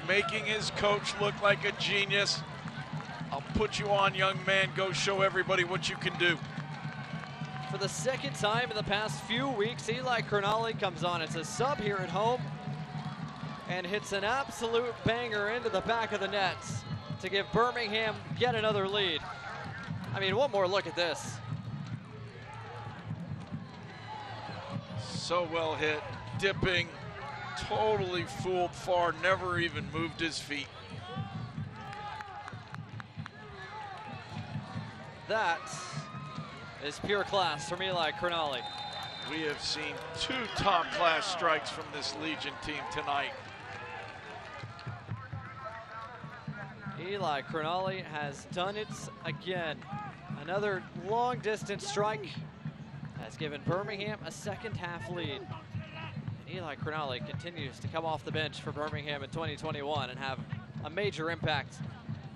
Making his coach look like a genius. I'll put you on, young man. Go show everybody what you can do. For the second time in the past few weeks, Eli Crognale comes on as a sub here at home and hits an absolute banger into the back of the nets to give Birmingham yet another lead. I mean, one more look at this. So well hit, dipping, totally fooled Farr, never even moved his feet. That is pure class from Eli Crognale. We have seen 2 top-class strikes from this Legion team tonight. Eli Crognale has done it again. Another long-distance strike has given Birmingham a second-half lead. And Eli Crognale continues to come off the bench for Birmingham in 2021 and have a major impact.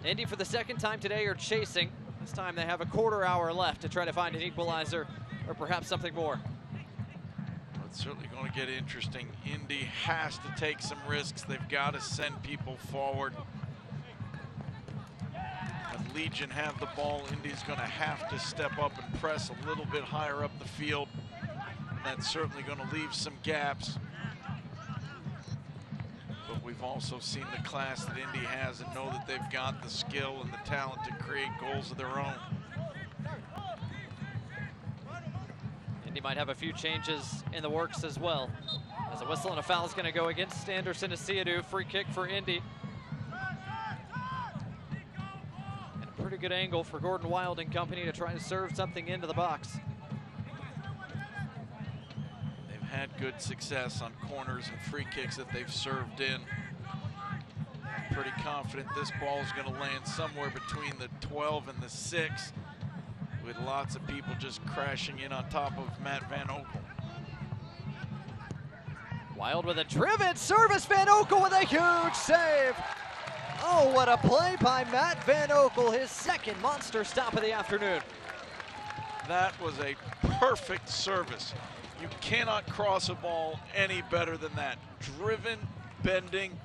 Indy, for the second time today, are chasing. This time they have a quarter hour left to try to find an equalizer or perhaps something more. Well, it's certainly going to get interesting. Indy has to take some risks. They've got to send people forward. When Legion have the ball, Indy's going to have to step up and press a little bit higher up the field. And that's certainly going to leave some gaps. But we've also seen the class that Indy has and know that they've got the skill and the talent to create goals of their own. Indy might have a few changes in the works as well, as a whistle and a foul is going to go against Anderson Asiadu. Free kick for Indy. And a pretty good angle for Gordon Wild and company to try to serve something into the box. They've had good success on corners and free kicks that they've served in. I'm pretty confident this ball is going to land somewhere between the 12 and the 6, with lots of people just crashing in on top of Matt Van Oekel. Wild with a driven service, Van Oekel with a huge save. Oh, what a play by Matt Van Oekel, his second monster stop of the afternoon. That was a perfect service. You cannot cross a ball any better than that. Driven, bending,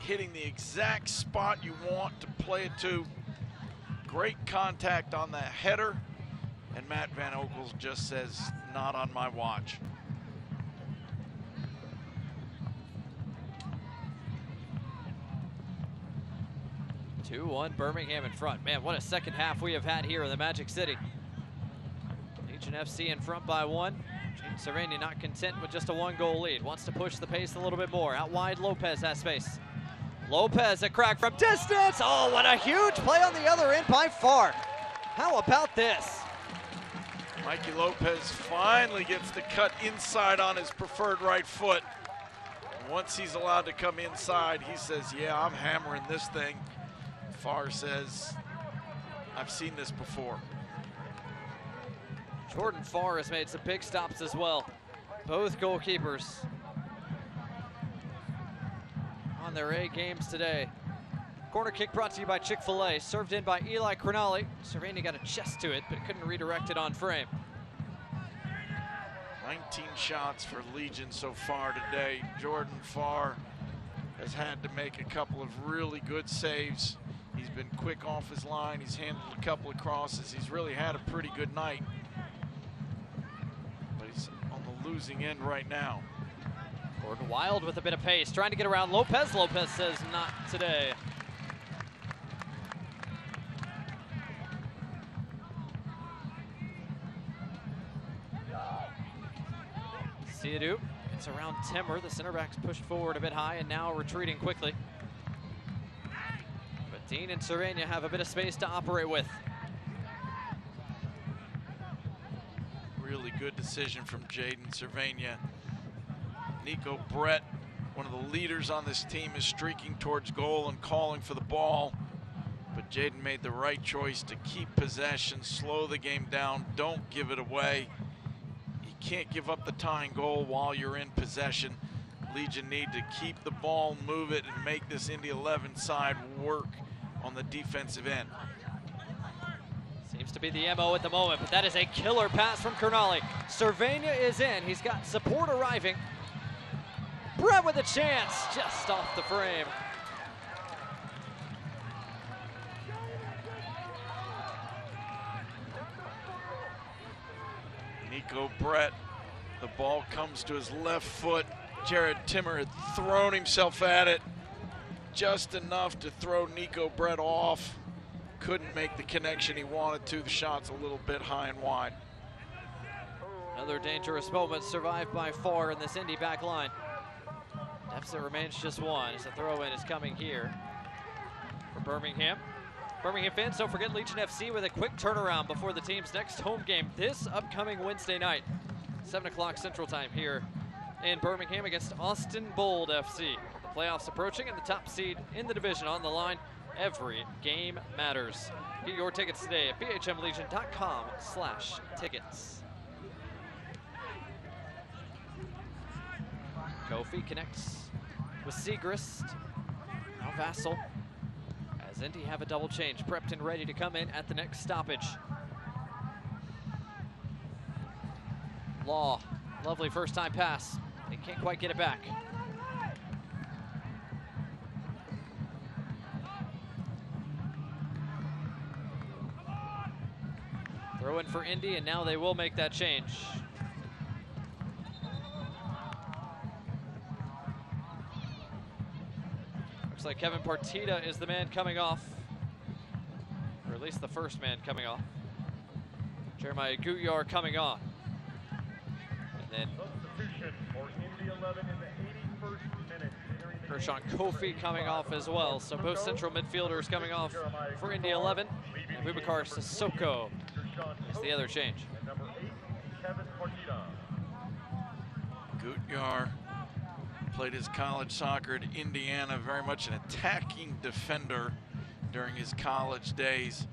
hitting the exact spot you want to play it to. Great contact on that header, and Matt Van Oekel just says, not on my watch. Two-1 Birmingham in front. Man, what a second half we have had here in the Magic City. Legion FC in front by 1. Gene Cervini not content with just a 1-goal lead. Wants to push the pace a little bit more. Out wide, Lopez has space. Lopez, a crack from distance. Oh, what a huge play on the other end by Farr. How about this? Mikey Lopez finally gets the cut inside on his preferred right foot. Once he's allowed to come inside, he says, yeah, I'm hammering this thing. Farr says, I've seen this before. Jordan Farr has made some big stops as well. Both goalkeepers on their A games today. Corner kick brought to you by Chick-fil-A. Served in by Eli Crognale. Cervini got a chest to it, but couldn't redirect it on frame. 19 shots for Legion so far today. Jordan Farr has had to make a couple of really good saves. He's been quick off his line. He's handled a couple of crosses. He's really had a pretty good night. But he's on the losing end right now. Gordon Wild with a bit of pace, trying to get around Lopez. Lopez says not today. Siadu gets around Timmer. The center back's pushed forward a bit high and now retreating quickly. But Dean and Cervania have a bit of space to operate with. Really good decision from Jaden Cervania. Nico Brett, one of the leaders on this team, is streaking towards goal and calling for the ball. But Jaden made the right choice to keep possession, slow the game down, don't give it away. You can't give up the tying goal while you're in possession. Legion need to keep the ball, move it, and make this Indy 11 side work on the defensive end. Seems to be the MO at the moment, but that is a killer pass from Kernali. Cervania is in. He's got support arriving. Brett with a chance, just off the frame. Nico Brett, the ball comes to his left foot. Jared Timmer had thrown himself at it just enough to throw Nico Brett off. Couldn't make the connection he wanted to. The shot's a little bit high and wide. Another dangerous moment survived by 4 in this Indy back line. Deficit remains just 1 as the throw-in is coming here for Birmingham. Birmingham fans, don't forget Legion FC with a quick turnaround before the team's next home game this upcoming Wednesday night, 7 o'clock Central Time here in Birmingham against Austin Bold FC. The playoffs approaching and the top seed in the division on the line. Every game matters. Get your tickets today at bhmlegion.com/tickets. Kofi connects with Segrist. Now Vassal. As Indy have a double change, prepped and ready to come in at the next stoppage. Law, lovely first time pass. They can't quite get it back. Throw in for Indy, and now they will make that change. Looks like Kevin Partita is the man coming off, or at least the first man coming off. Jeremiah Guyar coming on. And then Kershawn Kofi coming off as well. So both central midfielders coming off for Indy 11. And Boubacar Sissoko is the other change. Guyar played his college soccer at Indiana, very much an attacking defender during his college days.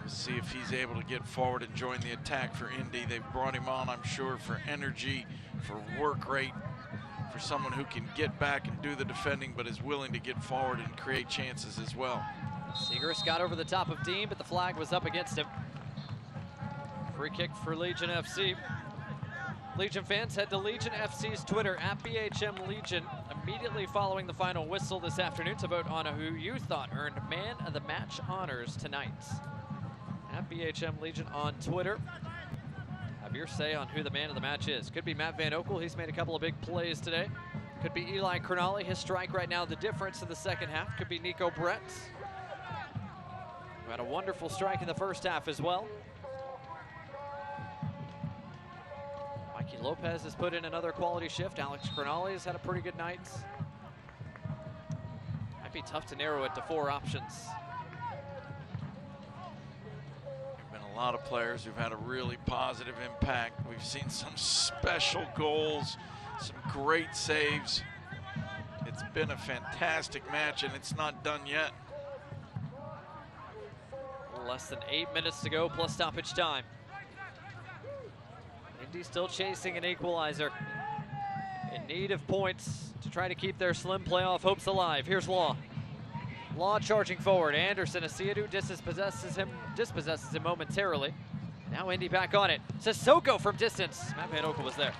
We'll see if he's able to get forward and join the attack for Indy. They've brought him on, I'm sure, for energy, for work rate, for someone who can get back and do the defending, but is willing to get forward and create chances as well. Segrist got over the top of Dean, but the flag was up against him. Free kick for Legion FC. Legion fans, head to Legion FC's Twitter at BHM Legion immediately following the final whistle this afternoon to vote on who you thought earned Man of the Match honors tonight. At BHM Legion on Twitter. Have your say on who the man of the match is. Could be Matt Van Oekel. He's made a couple of big plays today. Could be Eli Kernali. His strike right now, the difference in the second half. Could be Nico Brett, who had a wonderful strike in the first half as well. Mikey Lopez has put in another quality shift. Alex Kernali has had a pretty good night. Might be tough to narrow it to 4 options. A lot of players who've had a really positive impact. We've seen some special goals, some great saves. It's been a fantastic match, and it's not done yet. Less than 8 minutes to go, plus stoppage time. Indy still chasing an equalizer. In need of points to try to keep their slim playoff hopes alive. Here's Law. Law charging forward. Anderson Asiadu dispossesses him momentarily. Now Indy back on it. Sissoko from distance. Matt Van Oekel was there.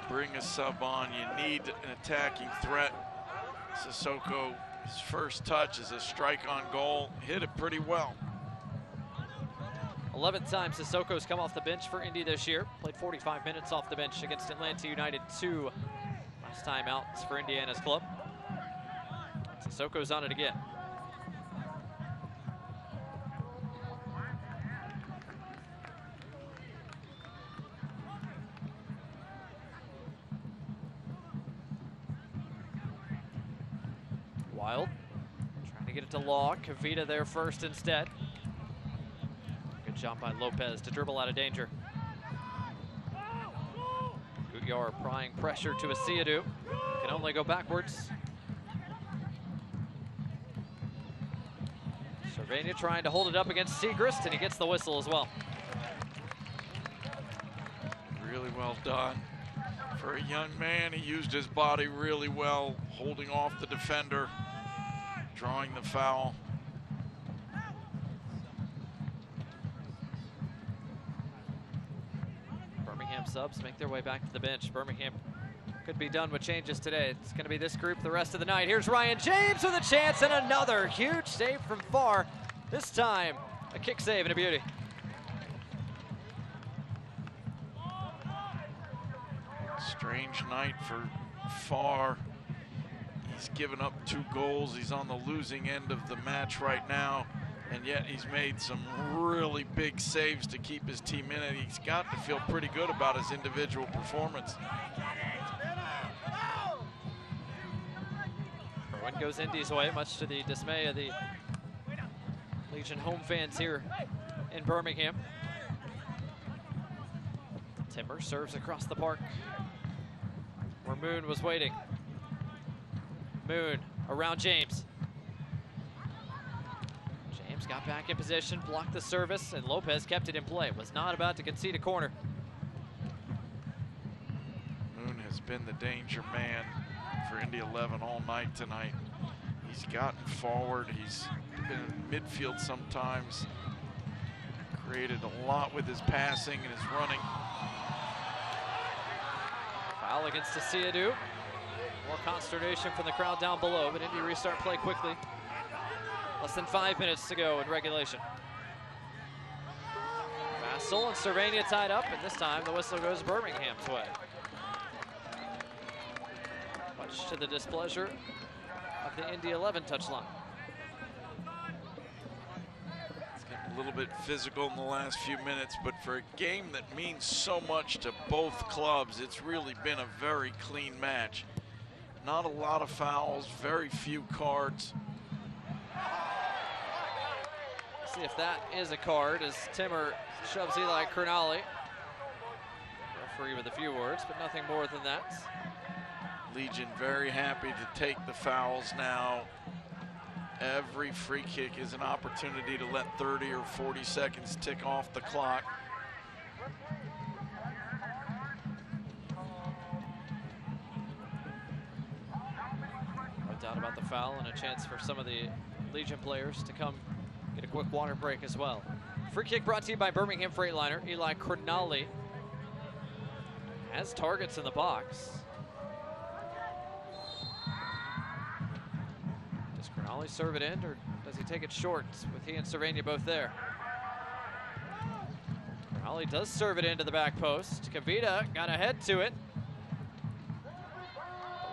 bring a sub on. You need an attacking threat. Sissoko, his first touch is a strike on goal. Hit it pretty well. 11th time Sissoko's come off the bench for Indy this year. Played 45 minutes off the bench against Atlanta United 2 last time out for Indiana's club. Sissoko's on it again. Wild, trying to get it to Law. Kavita there first instead. Good job by Lopez to dribble out of danger. Guyar applying pressure to Asiadu. Can only go backwards. Cervania trying to hold it up against Segrist, and he gets the whistle as well. Really well done. For a young man, he used his body really well, holding off the defender, drawing the foul. Birmingham subs make their way back to the bench. Birmingham could be done with changes today. It's going to be this group the rest of the night. Here's Ryan James with a chance and another huge save from far. This time, a kick save and a beauty. Strange night for Farr. He's given up 2 goals. He's on the losing end of the match right now, and yet he's made some really big saves to keep his team in it. He's got to feel pretty good about his individual performance. One goes Indy's way, much to the dismay of the Legion home fans here in Birmingham. Timber serves across the park where Moon was waiting. Moon around James. James got back in position, blocked the service, and Lopez kept it in play. Was not about to concede a corner. Moon has been the danger man for Indy 11 all night tonight. He's gotten forward. He's been in midfield sometimes. Created a lot with his passing and his running. Foul against Asiadu. More consternation from the crowd down below, but Indy restart play quickly. Less than 5 minutes to go in regulation. Vassell and Cervania tied up, and this time the whistle goes Birmingham's way. Much to the displeasure of the Indy 11 touchline. It's getting a little bit physical in the last few minutes, but for a game that means so much to both clubs, it's really been a very clean match. Not a lot of fouls, very few cards. See if that is a card as Timmer shoves Eli Crognale. Referee with a few words, but nothing more than that. Legion very happy to take the fouls now. Every free kick is an opportunity to let 30 or 40 seconds tick off the clock. No doubt about the foul and a chance for some of the Legion players to come get a quick water break as well. Free kick brought to you by Birmingham Freightliner. Eli Crognale has targets in the box. Does Crognale serve it in, or does he take it short with he and Cervania both there? Crognale does serve it into the back post. Kavita got ahead to it.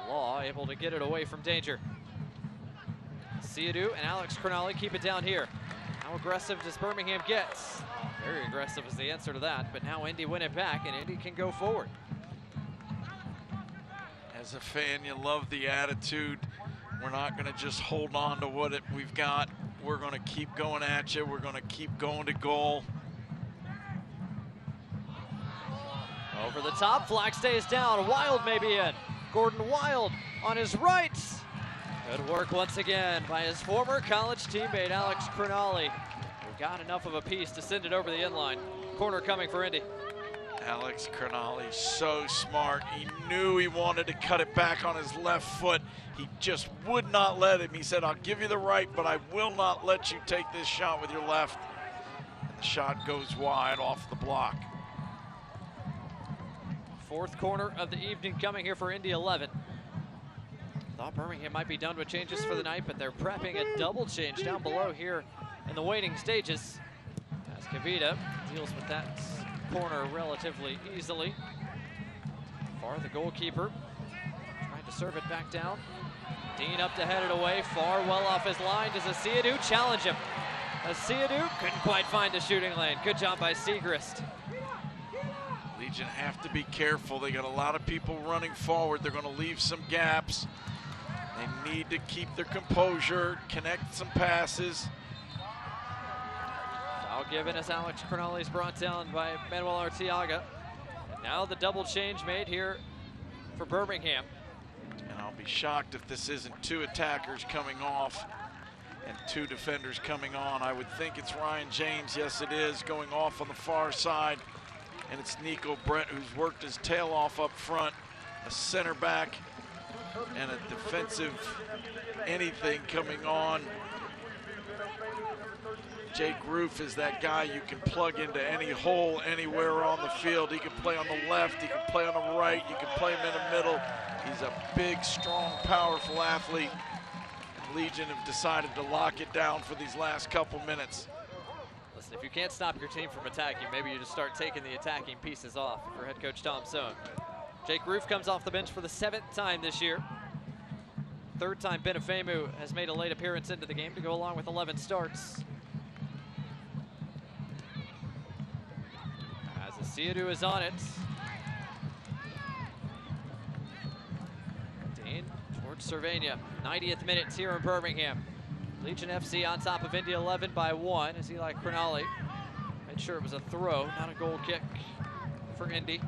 The Law able to get it away from danger. Asiadu and Alex Crognale keep it down here. How aggressive does Birmingham get? Very aggressive is the answer to that, but now Indy win it back and Indy can go forward. As a fan, you love the attitude. We're not going to just hold on to what we've got. We're going to keep going at you. We're going to keep going to goal. Over the top, flag stays down. Wild may be in. Gordon Wild on his right. Good work once again by his former college teammate, Alex Crognale, who got enough of a piece to send it over the inline. Corner coming for Indy. Alex Crognale, so smart. He knew he wanted to cut it back on his left foot. He just would not let him. He said, I'll give you the right, but I will not let you take this shot with your left. And the shot goes wide off the block. Fourth corner of the evening coming here for Indy 11. Thought Birmingham might be done with changes for the night, but they're prepping a double change down below here in the waiting stages. As Kavita deals with that corner relatively easily. Far, the goalkeeper, trying to serve it back down. Dean up to head it away, far well off his line. Does Asiadou challenge him? Asiadou couldn't quite find a shooting lane. Good job by Segrist. Legion have to be careful. They got a lot of people running forward. They're going to leave some gaps. They need to keep their composure, connect some passes. Foul given as Alex Crognale is brought down by Manuel Arteaga. And now the double change made here for Birmingham. And I'll be shocked if this isn't two attackers coming off and two defenders coming on. I would think it's Ryan James. Yes, it is, going off on the far side. And it's Nico Brett, who's worked his tail off up front. A center back and a defensive anything coming on. Jake Roof is that guy you can plug into any hole anywhere on the field. He can play on the left, he can play on the right, you can play him in the middle. He's a big, strong, powerful athlete. Legion have decided to lock it down for these last couple minutes. Listen, if you can't stop your team from attacking, maybe you just start taking the attacking pieces off for head coach Tom Sohn. Jake Roof comes off the bench for the 7th time this year. 3rd time Benefemu has made a late appearance into the game to go along with 11 starts. As Asiadou is on it. Dean towards Cervania. 90th minute here in Birmingham. Legion FC on top of Indy 11 by 1 as Eli Crognale made sure it was a throw, not a goal kick for Indy.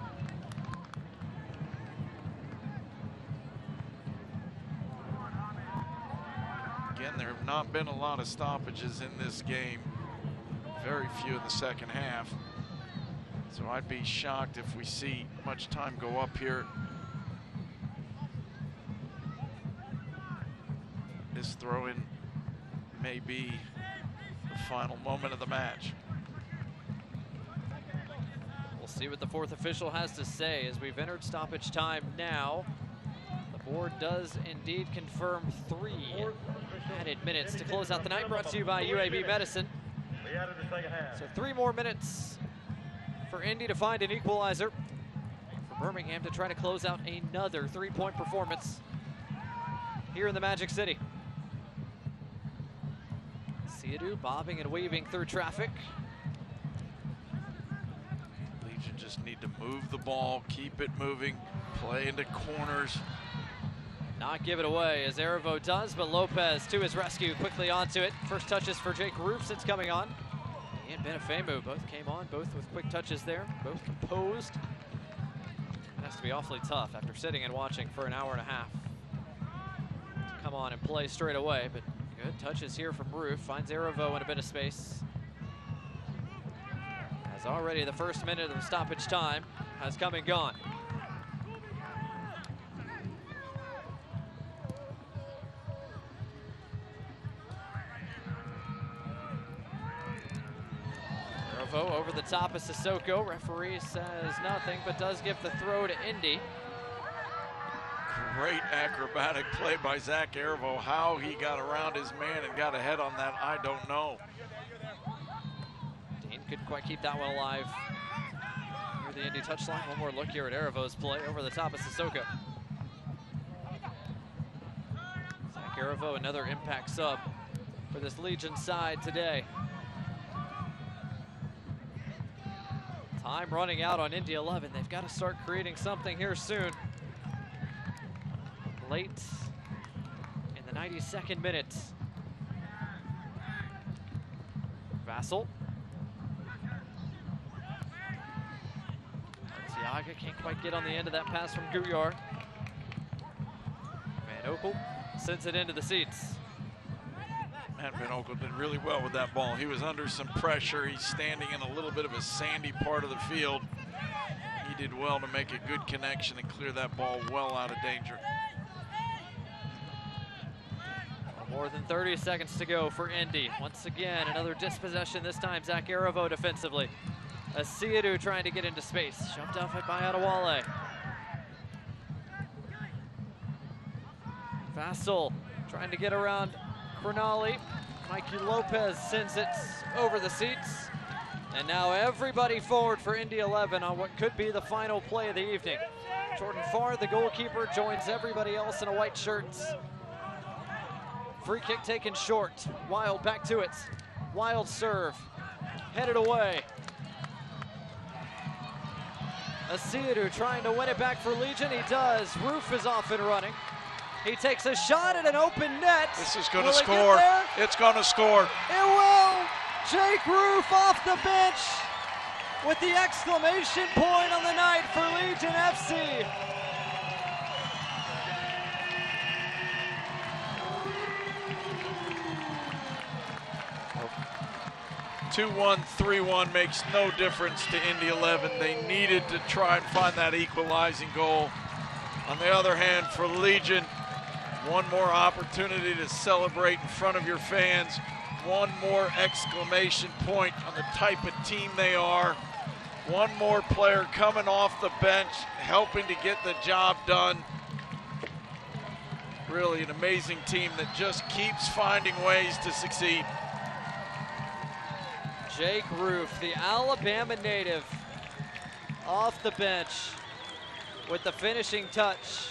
Again, there have not been a lot of stoppages in this game. Very few in the second half. So I'd be shocked if we see much time go up here. This throw-in may be the final moment of the match. We'll see what the 4th official has to say as we've entered stoppage time now. The board does indeed confirm 3 added minutes to close out the night, brought to you by UAB Medicine. So 3 more minutes for Indy to find an equalizer. For Birmingham to try to close out another 3-point performance here in the Magic City. Asiadou bobbing and weaving through traffic. Legion just need to move the ball, keep it moving, play into corners. Not give it away as Erevo does, but Lopez to his rescue, quickly onto it. First touches for Jake Roof since coming on. And Benefemu both came on, both with quick touches there, both composed. It has to be awfully tough after sitting and watching for an hour and a half to come on and play straight away, but good touches here from Roof, finds Erevo in a bit of space. As already the first minute of stoppage time has come and gone. Erevo over the top of Sissoko. Referee says nothing, but does give the throw to Indy. Great acrobatic play by Zach Erevo. How he got around his man and got ahead on that, I don't know. Dean couldn't quite keep that one alive near the Indy touchline. One more look here at Erevo's play over the top of Sissoko. Zach Erevo, another impact sub for this Legion side today. Time running out on Indy 11. They've got to start creating something here soon. Late in the 92nd minute. Vassell. Arteaga can't quite get on the end of that pass from Guyar. Van Oekel sends it into the seats. Matt Van Oekel did really well with that ball. He was under some pressure. He's standing in a little bit of a sandy part of the field. He did well to make a good connection and clear that ball well out of danger. More than 30 seconds to go for Indy. Once again, another dispossession, this time Zach Erevo defensively. Asiadu trying to get into space. Shoved off it by Adewale. Vassell trying to get around Crognale. Mikey Lopez sends it over the seats. And now everybody forward for Indy 11 on what could be the final play of the evening. Jordan Farr, the goalkeeper, joins everybody else in a white shirts. Free kick taken short. Wild back to it. Wild serve. Headed away. Asiadu trying to win it back for Legion. He does. Roof is off and running. He takes a shot at an open net. This is going to score. It's going to score. It will. Jake Roof off the bench with the exclamation point on the night for Legion FC. Oh. 2-1, 3-1 makes no difference to Indy 11. They needed to try and find that equalizing goal. On the other hand, for Legion, one more opportunity to celebrate in front of your fans. One more exclamation point on the type of team they are. One more player coming off the bench, helping to get the job done. Really an amazing team that just keeps finding ways to succeed. Jake Roof, the Alabama native, off the bench with the finishing touch.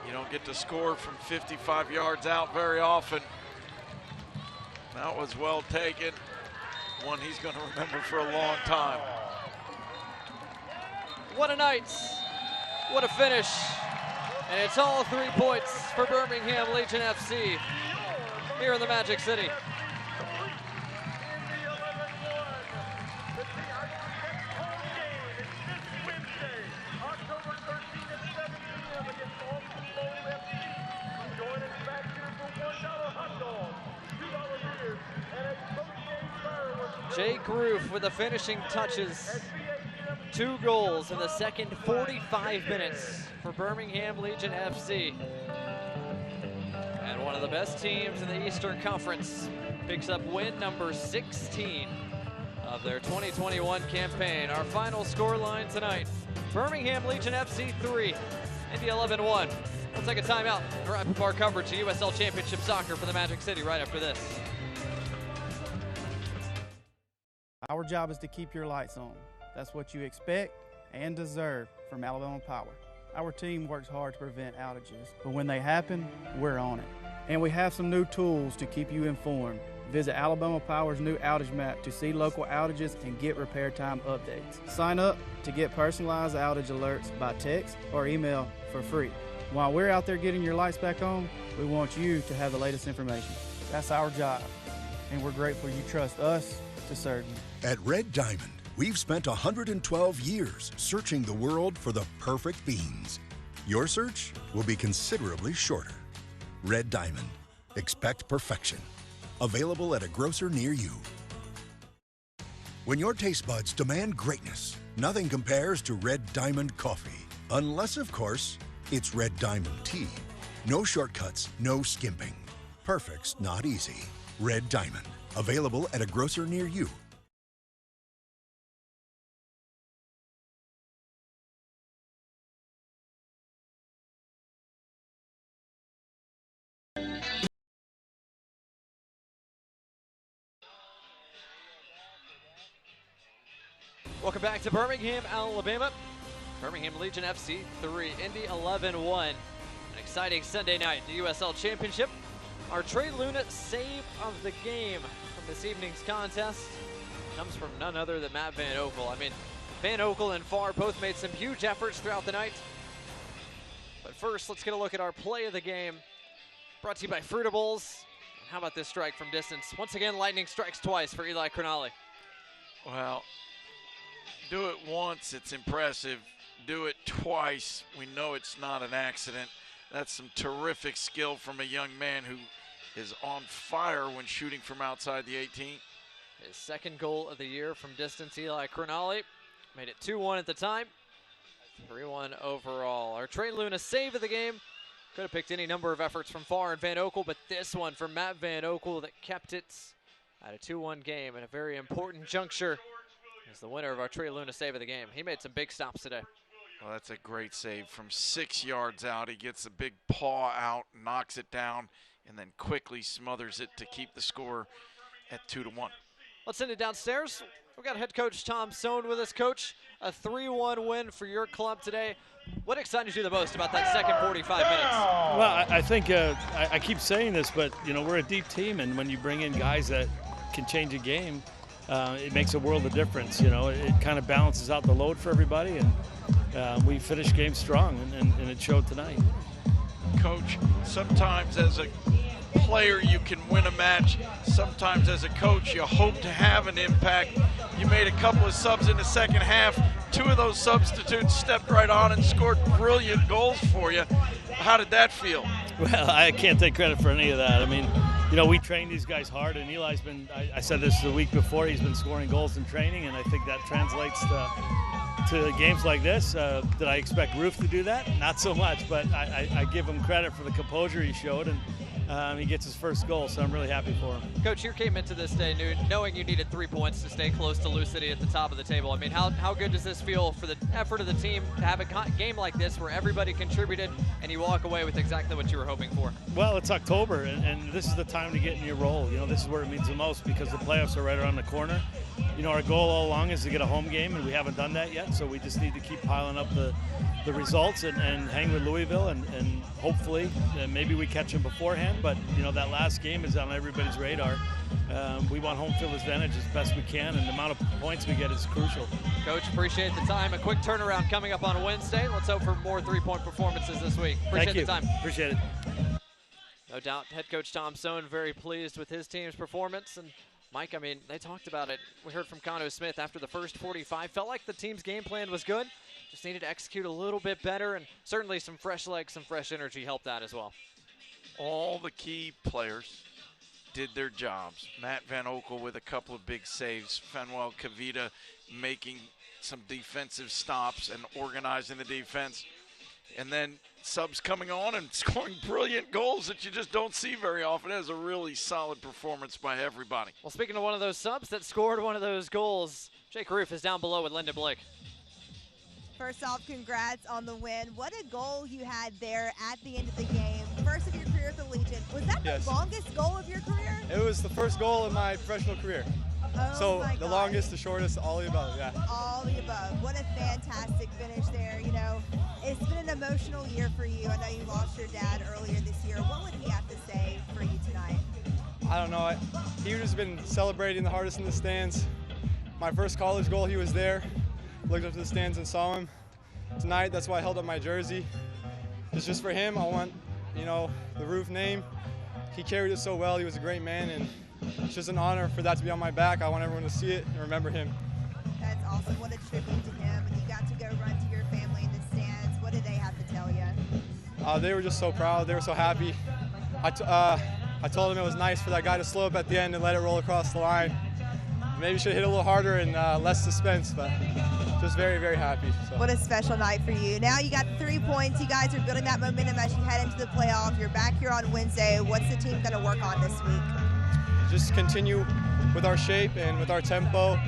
You don't get to score from 55 yards out very often. That was well taken. One he's going to remember for a long time. What a night. What a finish. And it's all 3 points for Birmingham Legion FC here in the Magic City. Jake Roof with the finishing touches. 2 goals in the second 45 minutes for Birmingham Legion FC. And one of the best teams in the Eastern Conference picks up win number 16 of their 2021 campaign. Our final scoreline tonight, Birmingham Legion FC 3, Indy 11 1. We'll take a timeout and wrap up our coverage of USL Championship Soccer for the Magic City right after this. Our job is to keep your lights on. That's what you expect and deserve from Alabama Power. Our team works hard to prevent outages, but when they happen, we're on it. And we have some new tools to keep you informed. Visit Alabama Power's new outage map to see local outages and get repair time updates. Sign up to get personalized outage alerts by text or email for free. While we're out there getting your lights back on, we want you to have the latest information. That's our job, and we're grateful you trust us to serve you. At Red Diamond, we've spent 112 years searching the world for the perfect beans. Your search will be considerably shorter. Red Diamond. Expect perfection. Available at a grocer near you. When your taste buds demand greatness, nothing compares to Red Diamond coffee. Unless, of course, it's Red Diamond tea. No shortcuts, no skimping. Perfect's not easy. Red Diamond. Available at a grocer near you. Welcome back to Birmingham, Alabama. Birmingham Legion FC 3, Indy 11-1. An exciting Sunday night, the USL Championship. Our Trey Luna save of the game from this evening's contest comes from none other than Matt Van Oekel. I mean, Van Oekel and Farr both made some huge efforts throughout the night. But first, let's get a look at our play of the game. Brought to you by Fruitables. How about this strike from distance? Once again, lightning strikes twice for Eli Crognale. Well, do it once, it's impressive. Do it twice, we know it's not an accident. That's some terrific skill from a young man who is on fire when shooting from outside the 18. His second goal of the year from distance, Eli Crognale. Made it 2-1 at the time, 3-1 overall. Our Trey Luna save of the game Could have picked any number of efforts from Farr and Van Oekel, but this one from Matt Van Oekel that kept it at a 2-1 game and a very important juncture is the winner of our Trey Luna save of the game. He made some big stops today. Well, that's a great save from 6 yards out. He gets a big paw out, knocks it down, and then quickly smothers it to keep the score at 2-1. Let's send it downstairs. We've got head coach Tom Sohn with us. Coach, a 3-1 win for your club today. What excited you the most about that second 45 minutes? Well, I think I keep saying this, but, you know, we're a deep team, and when you bring in guys that can change a game, it makes a world of difference. You know, it kind of balances out the load for everybody, and we finished game strong, and it showed tonight. Coach, sometimes as a player you can win a match. Sometimes as a coach you hope to have an impact. You made a couple of subs in the second half. 2 of those substitutes stepped right on and scored brilliant goals for you. How did that feel? Well, I can't take credit for any of that. I mean, you know, we train these guys hard, and Eli's been, I said this the week before, he's been scoring goals in training, and I think that translates to games like this. Did I expect Roof to do that? Not so much, but I give him credit for the composure he showed, and he gets his first goal, so I'm really happy for him. Coach, you came into this day knowing you needed 3 points to stay close to Lou City at the top of the table. I mean, how good does this feel for the effort of the team to have a game like this where everybody contributed and you walk away with exactly what you were hoping for? Well, it's October, and this is the time to get in your role. You know, this is where it means the most because the playoffs are right around the corner. You know, our goal all along is to get a home game, and we haven't done that yet, so we just need to keep piling up the results and hang with Louisville, and hopefully maybe we catch them beforehand, but you know, that last game is on everybody's radar. We want home field advantage as best we can, and the amount of points we get is crucial. Coach, appreciate the time. A quick turnaround coming up on Wednesday. Let's hope for more 3-point performances this week. Appreciate the time. Appreciate it. No doubt, head coach Tom Sohn very pleased with his team's performance. And Mike, I mean, they talked about it. We heard from Conno Smith after the first 45. Felt like the team's game plan was good. Just needed to execute a little bit better, and certainly some fresh legs, some fresh energy helped that as well. All the key players did their jobs. Matt Van Oekel with a couple of big saves. Fanuel Kavita making some defensive stops and organizing the defense. And then subs coming on and scoring brilliant goals that you just don't see very often. It was a really solid performance by everybody. Well, speaking of one of those subs that scored one of those goals, Jake Roof is down below with Lyndon Blake. First off, congrats on the win. What a goal you had there at the end of the game. First of your career at the Legion. Was that the longest goal of your career? It was the first goal in my professional career. Oh, so the longest, the shortest, all the above, yeah. All the above. What a fantastic finish there. You know, it's been an emotional year for you. I know you lost your dad earlier this year. What would he have to say for you tonight? I don't know. He would have been celebrating the hardest in the stands. My first college goal, he was there. Looked up to the stands and saw him. Tonight, that's why I held up my jersey. It's just for him. I want, you know, the Roof name. He carried it so well. He was a great man, and it's just an honor for that to be on my back. I want everyone to see it and remember him. That's awesome. What a tribute to him. And you got to go run to your family in the stands. What did they have to tell you? They were just so proud. They were so happy. I told them it was nice for that guy to slow up at the end and let it roll across the line. Maybe should hit a little harder and less suspense, but just very, very happy. So. What a special night for you. Now you got 3 points. You guys are building that momentum as you head into the playoff. You're back here on Wednesday. What's the team going to work on this week? Just continue with our shape and with our tempo.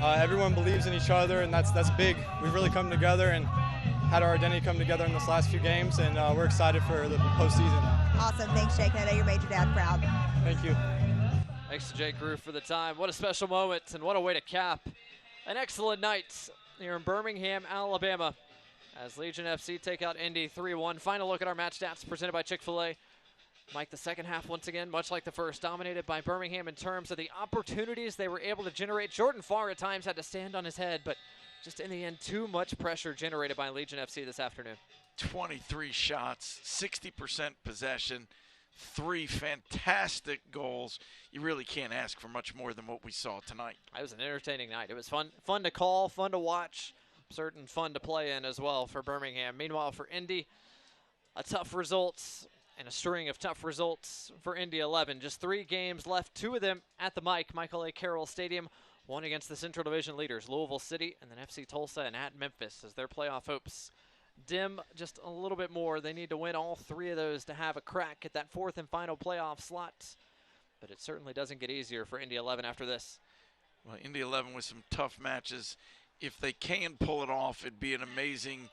Everyone believes in each other, and that's big. We've really come together and had our identity come together in this last few games, and we're excited for the postseason. Awesome. Thanks, Jake. I know you made your dad proud. Thank you. Thanks to Jake Roof for the time. What a special moment, and what a way to cap an excellent night here in Birmingham, Alabama, as Legion FC take out Indy 3-1. Final look at our match stats presented by Chick-fil-A. Mike, the second half, once again, much like the first, dominated by Birmingham in terms of the opportunities they were able to generate. Jordan Farr at times had to stand on his head, but just in the end, too much pressure generated by Legion FC this afternoon. 23 shots, 60% possession, 3 fantastic goals. You really can't ask for much more than what we saw tonight. It was an entertaining night. It was fun to call, fun to watch, certain fun to play in as well for Birmingham. Meanwhile, for Indy, a tough results and a string of tough results for Indy 11. Just 3 games left, 2 of them at the Michael A. Carroll Stadium. 1 against the Central Division leaders, Louisville City, and then FC Tulsa and at Memphis, as their playoff hopes dim just a little bit more. They need to win all 3 of those to have a crack at that 4th and final playoff slot. But it certainly doesn't get easier for Indy 11 after this. Well, Indy 11 with some tough matches. If they can pull it off, it'd be an amazing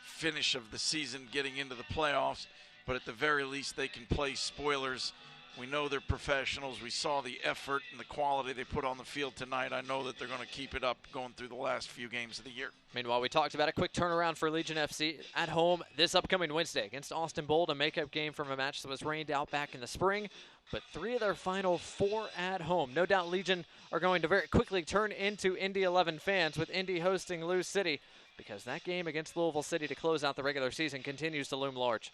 finish of the season getting into the playoffs. But at the very least, they can play spoilers. We know they're professionals. We saw the effort and the quality they put on the field tonight. I know that they're going to keep it up going through the last few games of the year. Meanwhile, we talked about a quick turnaround for Legion FC at home this upcoming Wednesday against Austin Bold, a makeup game from a match that was rained out back in the spring. But 3 of their final 4 at home. No doubt Legion are going to very quickly turn into Indy 11 fans, with Indy hosting Lou City, because that game against Louisville City to close out the regular season continues to loom large.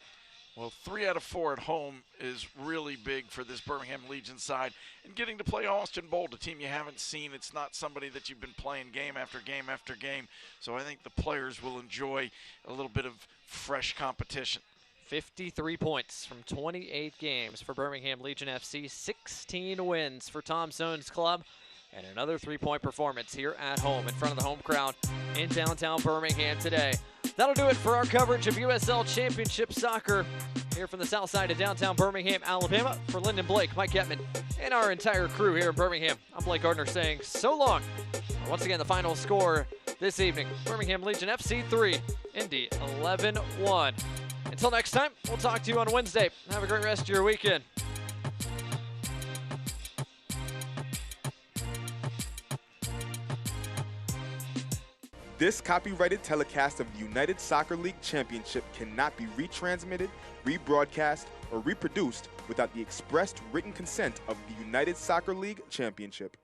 Well, 3 out of 4 at home is really big for this Birmingham Legion side. And getting to play Austin Bold, a team you haven't seen. It's not somebody that you've been playing game after game after game. So I think the players will enjoy a little bit of fresh competition. 53 points from 28 games for Birmingham Legion FC. 16 wins for Tom Sohn's club. And another 3-point performance here at home in front of the home crowd in downtown Birmingham today. That'll do it for our coverage of USL Championship Soccer here from the south side of downtown Birmingham, Alabama. For Lyndon Blake, Mike Getman, and our entire crew here in Birmingham, I'm Blake Gardner saying so long. Once again, the final score this evening, Birmingham Legion FC 3, Indy 11-1. Until next time, we'll talk to you on Wednesday. Have a great rest of your weekend. This copyrighted telecast of the United Soccer League Championship cannot be retransmitted, rebroadcast, or reproduced without the expressed written consent of the United Soccer League Championship.